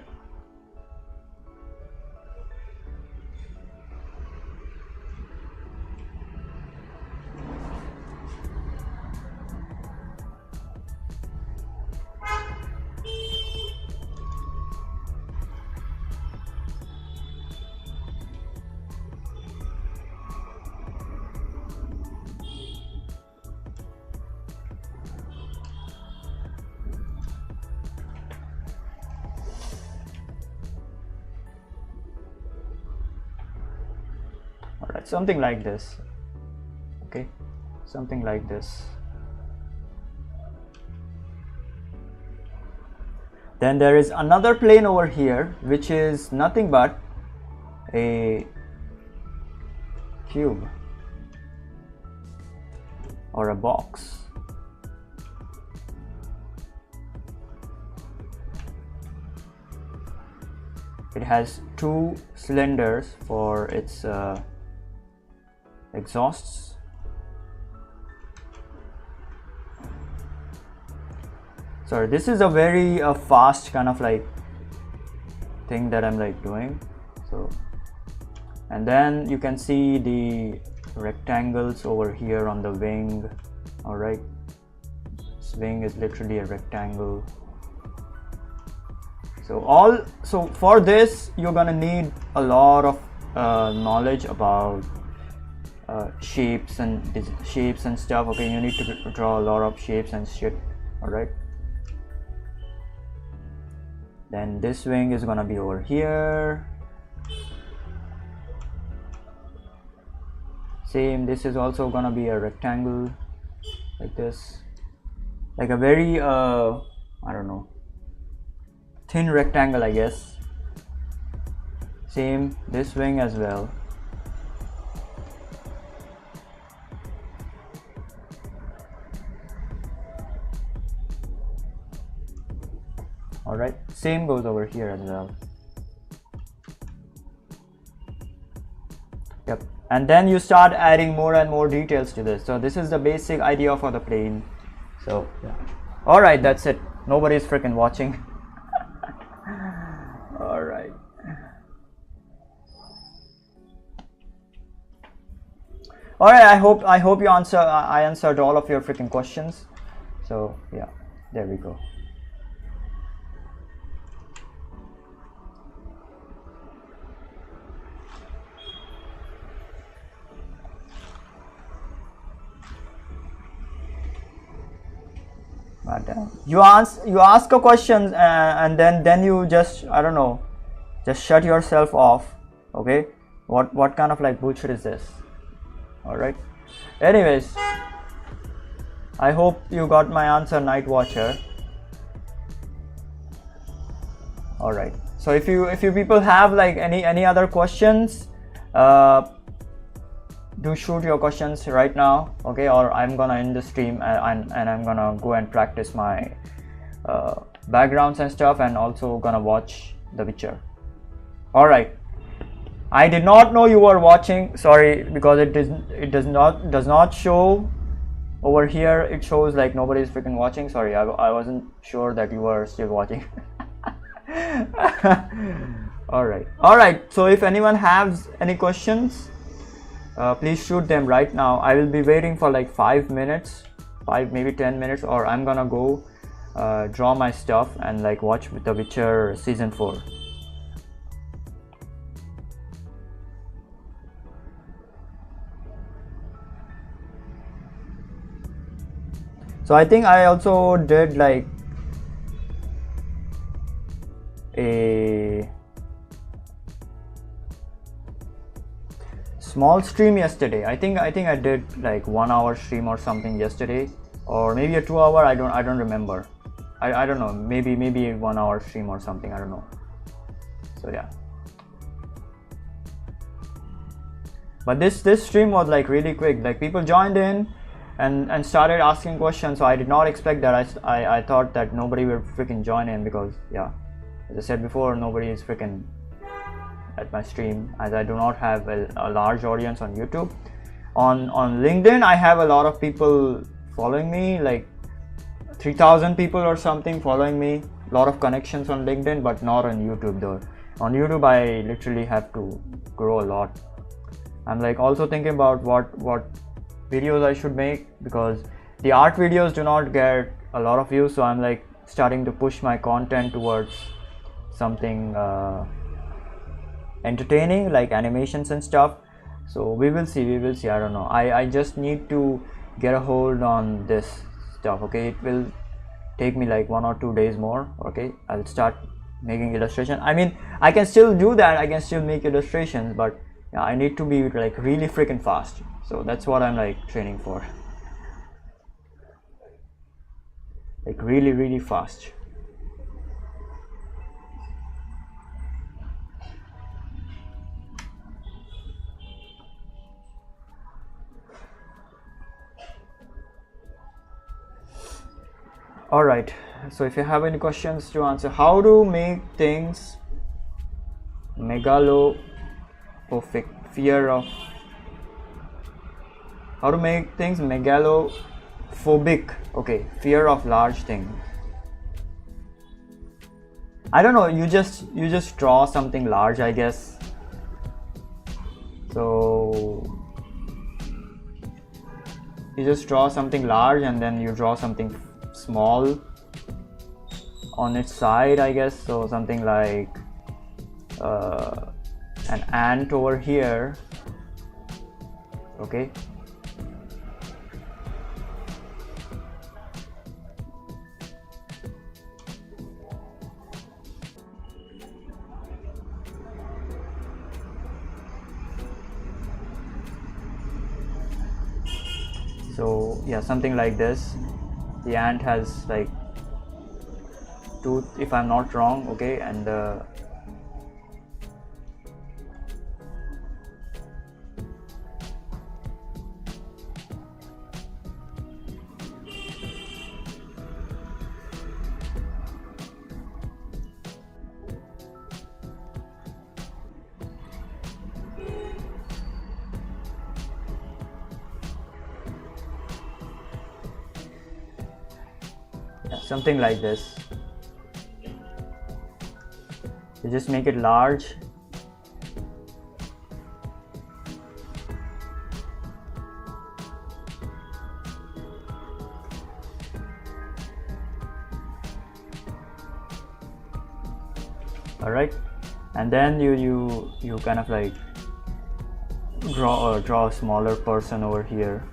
Alright, something like this. Okay, something like this. Then there is another plane over here, which is nothing but a cube or a box. It has two cylinders for its exhausts. Sorry, this is a very fast kind of like thing that I'm like doing. So, and then you can see the rectangles over here on the wing. All right, this wing is literally a rectangle. So for this you're gonna need a lot of knowledge about shapes and stuff. Okay, you need to draw a lot of shapes and shit. All right, then this wing is gonna be over here. Same, this is also gonna be a rectangle like this, like a very I don't know, thin rectangle, I guess. Same, this wing as well. Alright, same goes over here as well. Yep, and then you start adding more and more details to this. So this is the basic idea for the plane. So yeah. Alright, that's it. Nobody's freaking watching. Alright. Alright, I hope I answered all of your freaking questions. So yeah, there we go. You ask a question and then you just, I don't know, just shut yourself off. Okay, what kind of like bullshit is this? All right, anyways, I hope you got my answer, Night Watcher. All right, so if you people have like any other questions, do shoot your questions right now, okay? Or I'm gonna end the stream and I'm gonna go and practice my backgrounds and stuff, and also gonna watch The Witcher. All right, I did not know you were watching. Sorry, because it does not show over here. It shows like nobody's freaking watching. Sorry, I wasn't sure that you were still watching. All right, so if anyone has any questions, please shoot them right now. I will be waiting for like 5 minutes, maybe 10 minutes, or I'm gonna go draw my stuff and like watch The Witcher season 4. So I think I also did like a small stream yesterday. I think I did like 1 hour stream or something yesterday, or maybe a 2 hour. I don't remember. I don't know. Maybe 1 hour stream or something. I don't know. So yeah. But this stream was like really quick. Like people joined in and started asking questions. So I did not expect that. I thought that nobody would freaking join in, because yeah, as I said before, nobody is freaking at my stream, as I do not have a large audience on YouTube. On LinkedIn, I have a lot of people following me, like 3,000 people or something following me. A lot of connections on LinkedIn, but not on YouTube though. On YouTube, I literally have to grow a lot. I'm like also thinking about what videos I should make, because the art videos do not get a lot of views. So I'm like starting to push my content towards something entertaining, like animations and stuff. So we will see. I don't know. I just need to get a hold on this stuff. Okay, it will take me like 1 or 2 days more. Okay, I'll start making illustration. I mean, I can still do that. I can still make illustrations, but yeah, I need to be like really freaking fast. So that's what I'm like training for. Like really fast. Alright, so if you have any questions to answer, how to make things megalophobic, how to make things megalophobic, okay, fear of large things. I don't know, you just draw something large, I guess. So you just draw something large and then you draw something small on its side, I guess. So something like an ant over here. Okay, so yeah, something like this. The ant has like tooth, if I'm not wrong. Okay, and something like this. You just make it large. All right, and then you kind of like draw a smaller person over here.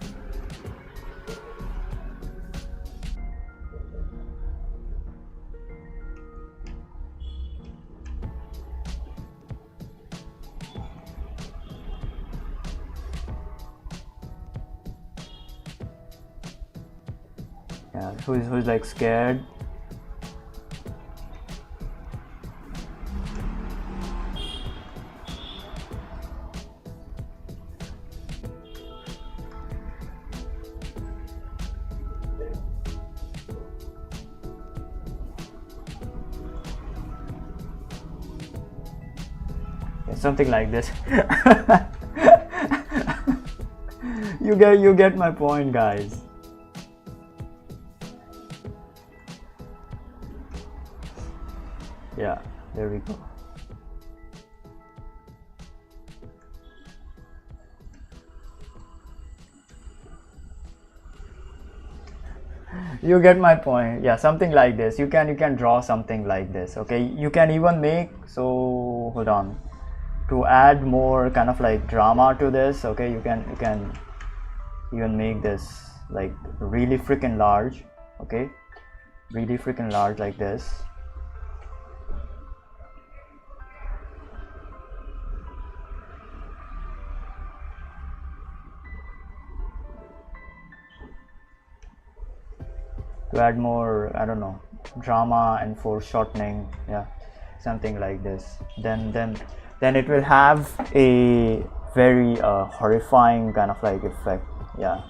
Yeah, who's like scared. Yeah, something like this. You get my point, guys. Yeah, there we go. You get my point. Yeah, something like this. You can draw something like this. Okay, you can even make, so hold on, to add more kind of like drama to this. Okay, you can even make this like really freaking large, okay, really freaking large like this. To add more, I don't know, drama and foreshortening, yeah, something like this. Then it will have a very horrifying kind of like effect. Yeah,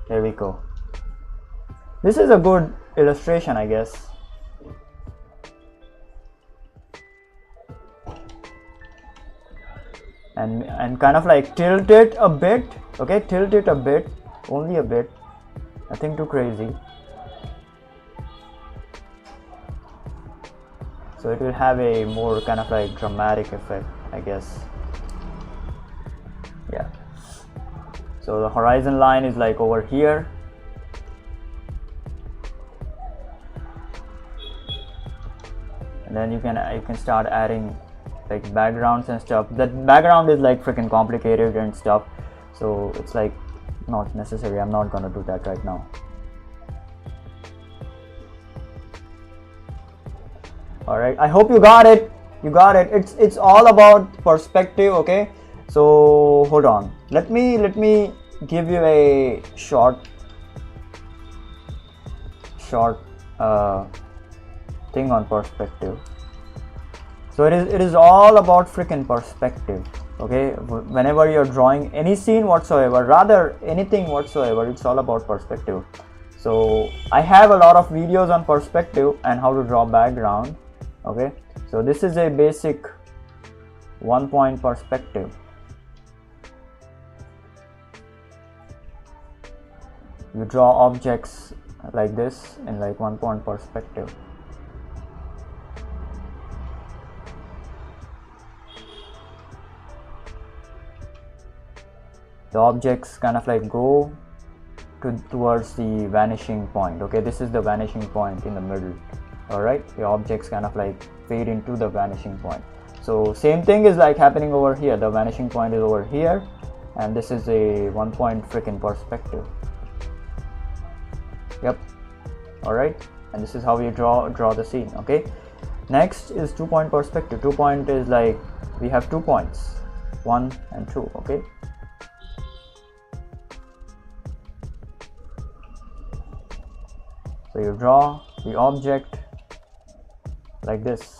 there we go. This is a good illustration, I guess. And kind of like tilt it a bit, okay, tilt it a bit, only a bit, nothing too crazy. So it will have a more kind of like dramatic effect, I guess. Yeah. So the horizon line is like over here. And then you can start adding like backgrounds and stuff. That background is like freaking complicated and stuff. So it's like not necessary. I'm not gonna do that right now. All right, I hope you got it. You got it. It's all about perspective, okay? So hold on, let me give you a short thing on perspective. So it is all about freaking perspective, okay? Whenever you're drawing any scene whatsoever, rather anything whatsoever, it's all about perspective. So I have a lot of videos on perspective and how to draw background. Okay, so this is a basic 1-point perspective. You draw objects like this in like 1-point perspective. The objects kind of like go towards the vanishing point. Okay, this is the vanishing point in the middle. All right, the objects kind of like fade into the vanishing point. So same thing is like happening over here. The vanishing point is over here, and this is a 1-point freaking perspective. Yep. All right, and this is how you draw the scene. Okay, next is 2-point perspective. 2-point is like we have 2 points, 1 and 2. Okay, so you draw the object like this.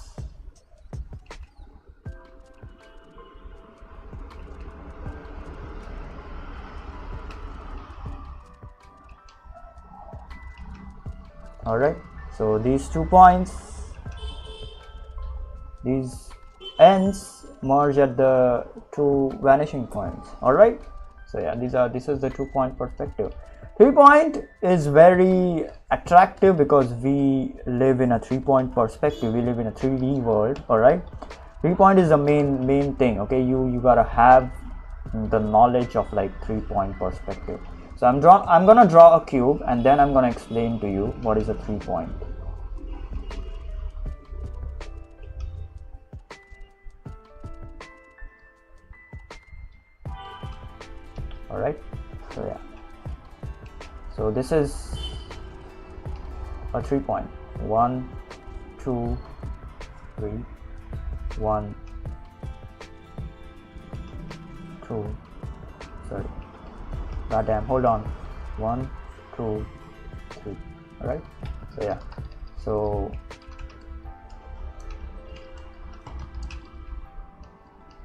All right, so these 2 points, these ends merge at the 2 vanishing points. All right, so yeah, this is the 2-point perspective. 3-point is very attractive because we live in a 3-point perspective. We live in a 3D world. All right, 3-point is the main thing. Okay, you gotta have the knowledge of like 3-point perspective. So I'm gonna draw a cube and then I'm gonna explain to you what is a 3-point. All right, so yeah. So this is a 3-point. 1, 2, 3, 1, 2. Sorry. Goddamn. Hold on. 1, 2, 3. All right. So yeah. So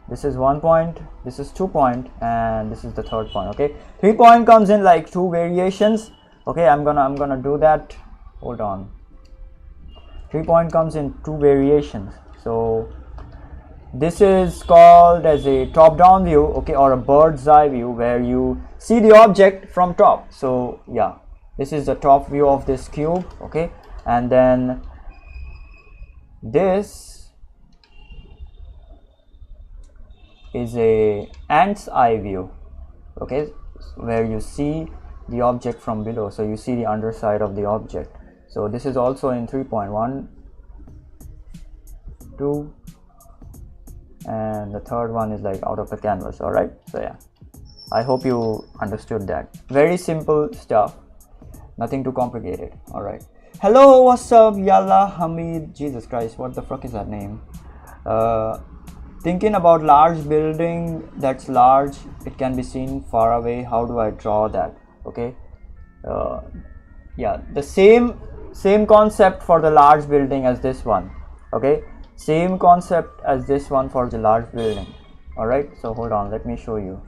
this is 1 point, this is 2 point, and this is the 3rd point. Okay, 3-point comes in like 2 variations. Okay, I'm gonna do that. Hold on. 3-point comes in 2 variations. So this is called as a top-down view, okay, or a bird's eye view, where you see the object from top. So yeah, this is the top view of this cube. Okay, and then this is a ant's eye view, okay, where you see the object from below. So you see the underside of the object. So this is also in 3-point. 1, 2, and the 3rd one is like out of the canvas. All right, so yeah. I hope you understood that. Very simple stuff, nothing too complicated. All right. Hello, what's up, Yalla Hamid? Jesus Christ, what the fuck is that name? Thinking about large building that's large, it can be seen far away. How do I draw that? Okay. Yeah, the same concept for the large building as this one. Okay, same concept as this one for the large building. All right, so hold on, let me show you.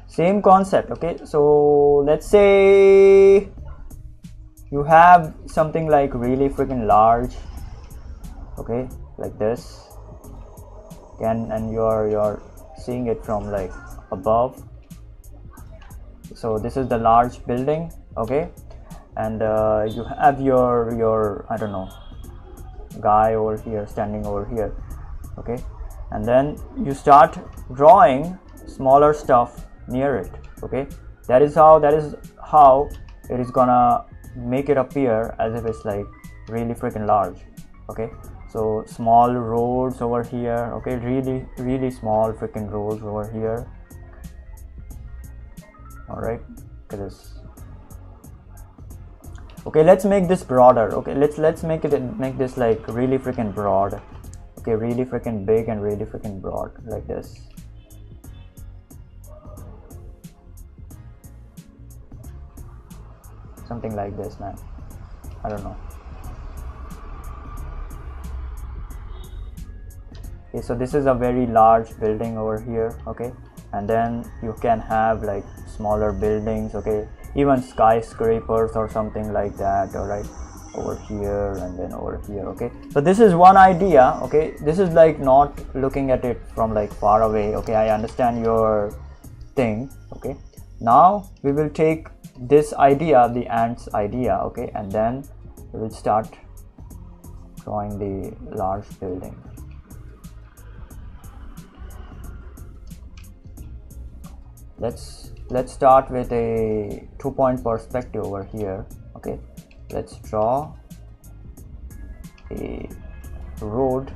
Same concept. Okay, so let's say you have something like really freaking large, okay, like this, and you're seeing it from like above. So this is the large building, okay, and you have your I don't know, guy over here, standing over here, okay, and then you start drawing smaller stuff near it. Okay, that is how it is gonna make it appear as if it's like really freaking large. Okay, so small roads over here, okay, really small freaking roads over here. All right, look at this. Okay, let's make this broader. Okay, let's make this like really freaking broad. Okay, really freaking big and really freaking broad, like this. Something like this, man. I don't know. Okay, so this is a very large building over here. Okay, and then you can have like smaller buildings. Okay, even skyscrapers or something like that. All right, over here and then over here. Okay, so this is one idea. Okay, this is like not looking at it from like far away. Okay, I understand your thing. Okay, now we will take this idea, the ants idea, okay, and then we will start drawing the large building. Let's start with a 2-point perspective over here. Okay, let's draw a road.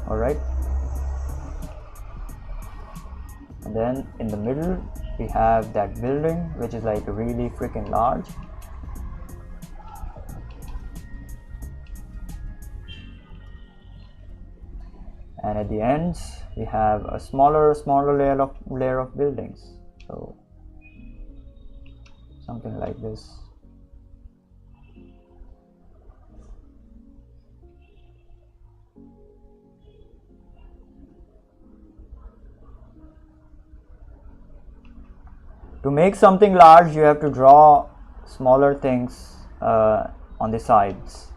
All right, and then in the middle we have that building which is like really freaking large. And at the ends we have a smaller layer of buildings, so something like this. To make something large, you have to draw smaller things on the sides,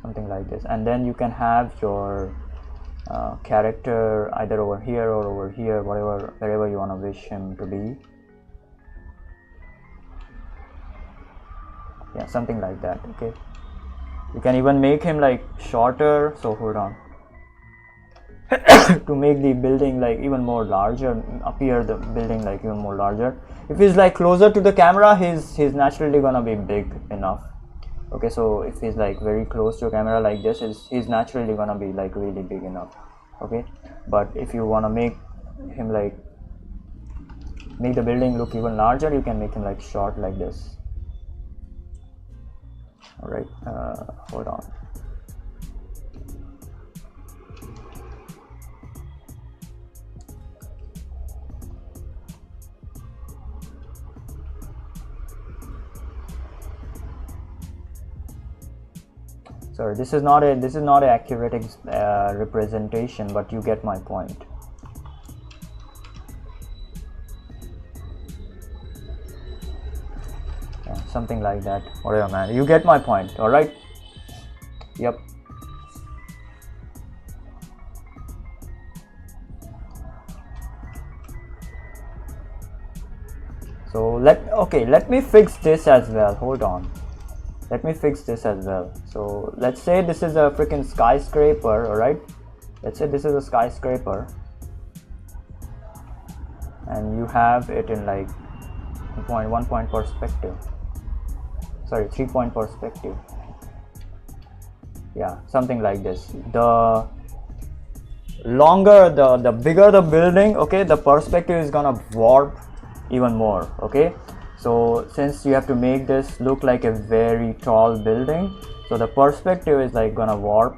something like this, and then you can have your character either over here or over here, wherever you want to wish him to be. Yeah, something like that. Okay, you can even make him like shorter. So hold on. To make the building like even more larger, appear the building like even more larger. If he's like closer to the camera, he's naturally gonna be big enough. Okay, so if he's like very close to a camera like this, he's naturally gonna be like really big enough. Okay, but if you want to make him like make the building look even larger, you can make him like short like this. All right, hold on. Sorry, this is not an accurate representation, but you get my point. Yeah, something like that. Whatever, man. You get my point. All right. Yep. So let me fix this as well. Hold on, let me fix this as well. So let's say this is a freaking skyscraper. All right, let's say this is a skyscraper, and you have it in like 1 point perspective, sorry, 3-point perspective. Yeah, something like this. The longer, the bigger the building, okay, the perspective is gonna warp even more. Okay, so since you have to make this look like a very tall building, so the perspective is like gonna warp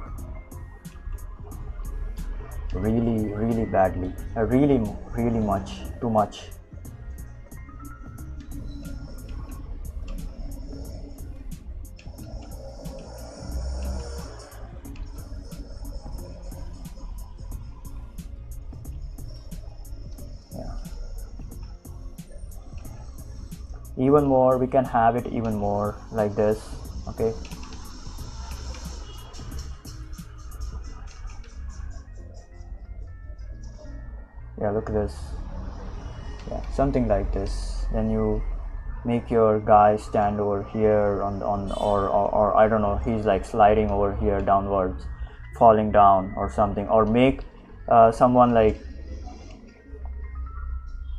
really badly, really much, too much. Even more, we can have it even more like this. Okay, yeah, look at this. Yeah, something like this. Then you make your guy stand over here on or I don't know, he's like sliding over here downwards, falling down or something, or make someone like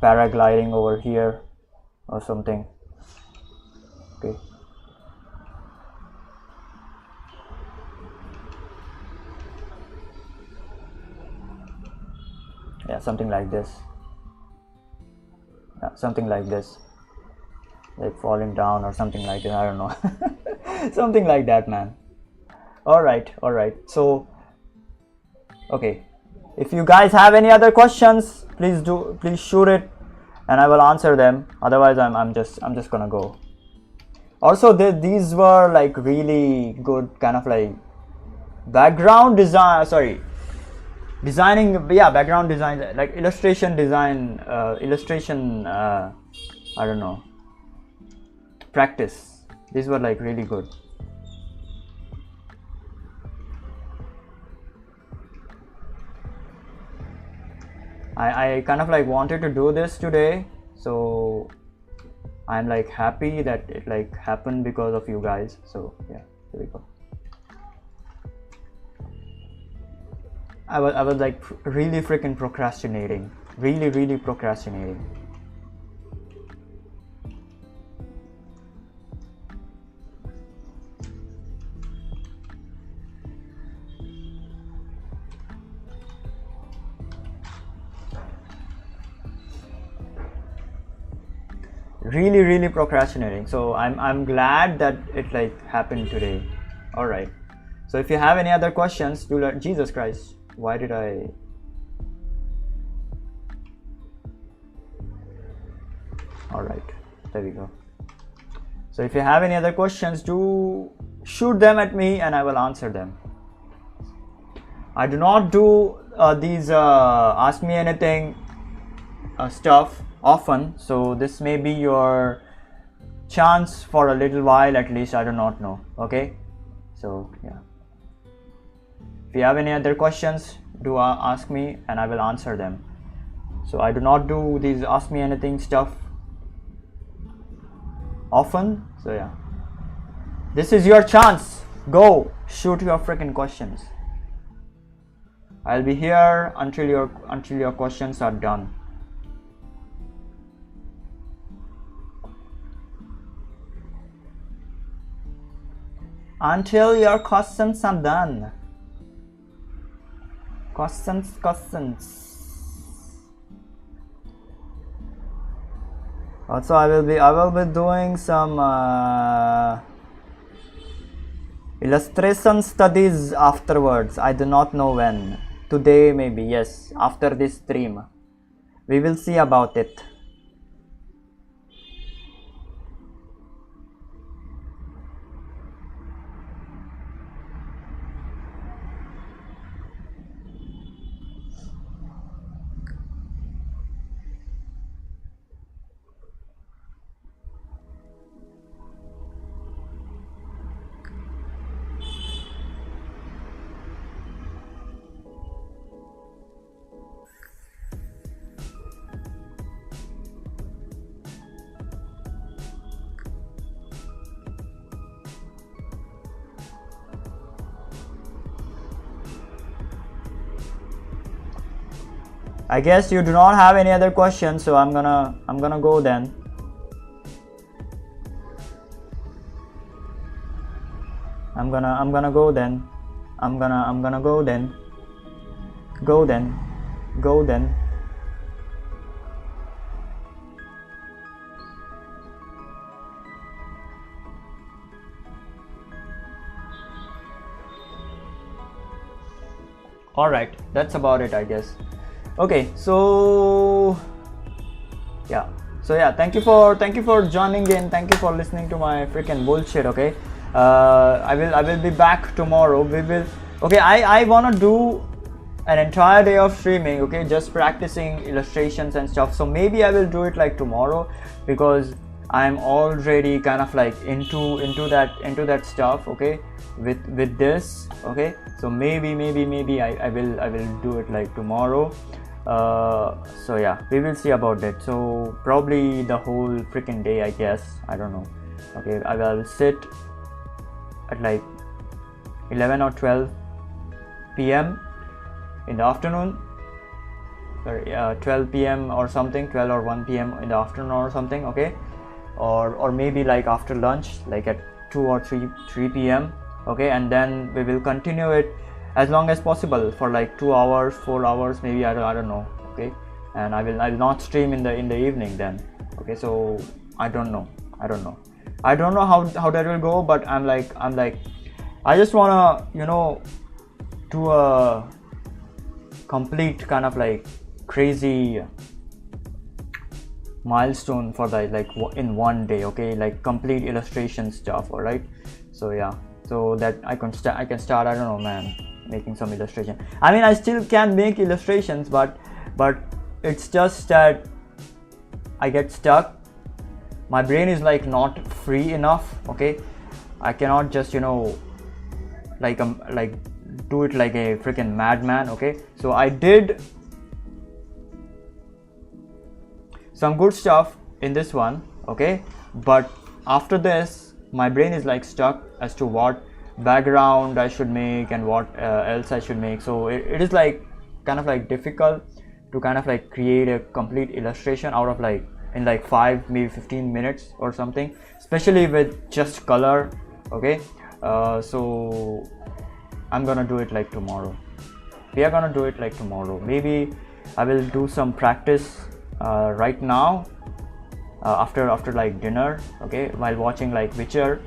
paragliding over here or something. Okay, yeah, something like this. Yeah, something like this, like falling down or something like that. I don't know. Something like that, man. All right, so okay, if you guys have any other questions, please shoot it and I will answer them. Otherwise I'm just gonna go. Also, these were like really good kind of like background design, sorry, designing, yeah, background design, like illustration design, I don't know, practice. These were like really good. I kind of like wanted to do this today, so I'm like happy that it like happened because of you guys. So yeah, here we go. I was like really freaking procrastinating, really procrastinating. Really procrastinating. So I'm glad that it like happened today. All right, so if you have any other questions, do let. Jesus Christ, why did I? All right, there we go. So if you have any other questions, do shoot them at me and I will answer them. I do not do these ask me anything stuff often, so this may be your chance for a little while at least. I do not know. Okay, so yeah, if you have any other questions, do ask me and I will answer them. So I do not do these ask me anything stuff often, so yeah, this is your chance. Go shoot your freaking questions. I'll be here until your questions are done. Until your questions are done. Questions. Also, I will be doing some illustration studies afterwards. I do not know when. Today maybe, yes, after this stream. We will see about it. I guess you do not have any other questions, so I'm gonna go then. I'm gonna go then. I'm gonna go then. Go then. Go then. Alright, that's about it, I guess. Okay, so yeah. So yeah, thank you for joining in. Thank you for listening to my freaking bullshit. Okay, I will be back tomorrow. We will. Okay, I wanna do an entire day of streaming. Okay, just practicing illustrations and stuff. So maybe I will do it like tomorrow, because I'm already kind of like into that stuff. Okay, with this. Okay, so maybe I will do it like tomorrow. So yeah, we will see about that. So probably the whole freaking day, I guess. I don't know. Okay, I will sit at like 11 or 12 p.m. in the afternoon. Sorry, 12 p.m. or something, 12 or 1 p.m. in the afternoon or something. Okay, or maybe like after lunch, like at 2 or 3 p.m. Okay, and then we will continue it as long as possible for like 2 hours, 4 hours, maybe. I don't know. Okay, and I will not stream in the evening then. Okay, so I don't know how that will go, but I'm like I just wanna do a complete kind of like crazy milestone for the like in one day. Okay, like complete illustration stuff. All right, so yeah, so that I can start, I don't know, man, making some illustration. I mean, I still can make illustrations, but it's just that I get stuck. My brain is like not free enough. Okay, I cannot just like do it like a freaking madman. Okay, so I did some good stuff in this one. Okay, but after this my brain is like stuck as to what background I should make and what else I should make. So it is like kind of like difficult to kind of like create a complete illustration out of like in like 5 maybe 15 minutes or something, especially with just color. Okay, so I'm gonna do it like tomorrow. We are gonna do it like tomorrow. Maybe I will do some practice right now after like dinner. Okay, while watching like Witcher.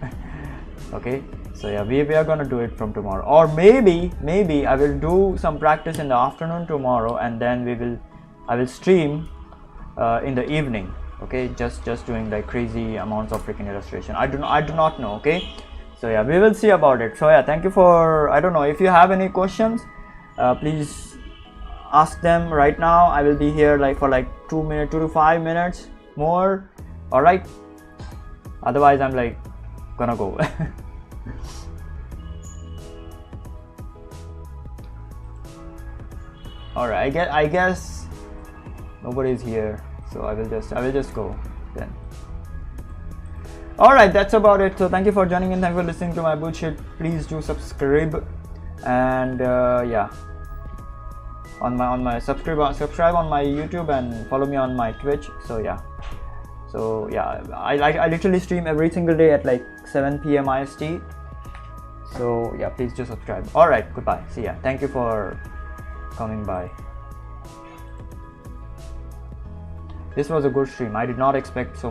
Okay, so yeah, we are gonna do it from tomorrow, or maybe I will do some practice in the afternoon tomorrow, and then I will stream in the evening. Okay, just doing like crazy amounts of freaking illustration. I do not know. Okay, so yeah, we will see about it. So yeah, thank you for, I don't know, if you have any questions, please ask them right now. I will be here like for like 2 to 5 minutes more. All right, otherwise I'm like gonna go. All right, I guess nobody's here, so I will just go then. All right, that's about it. So thank you for joining in. Thank you for listening to my bullshit. Please do subscribe, and yeah, on my subscribe on my YouTube, and follow me on my Twitch. So yeah, I literally stream every single day at like 7 p.m. IST. So yeah, please do subscribe. All right, goodbye. See ya. Thank you for coming by. This was a good stream. I did not expect so many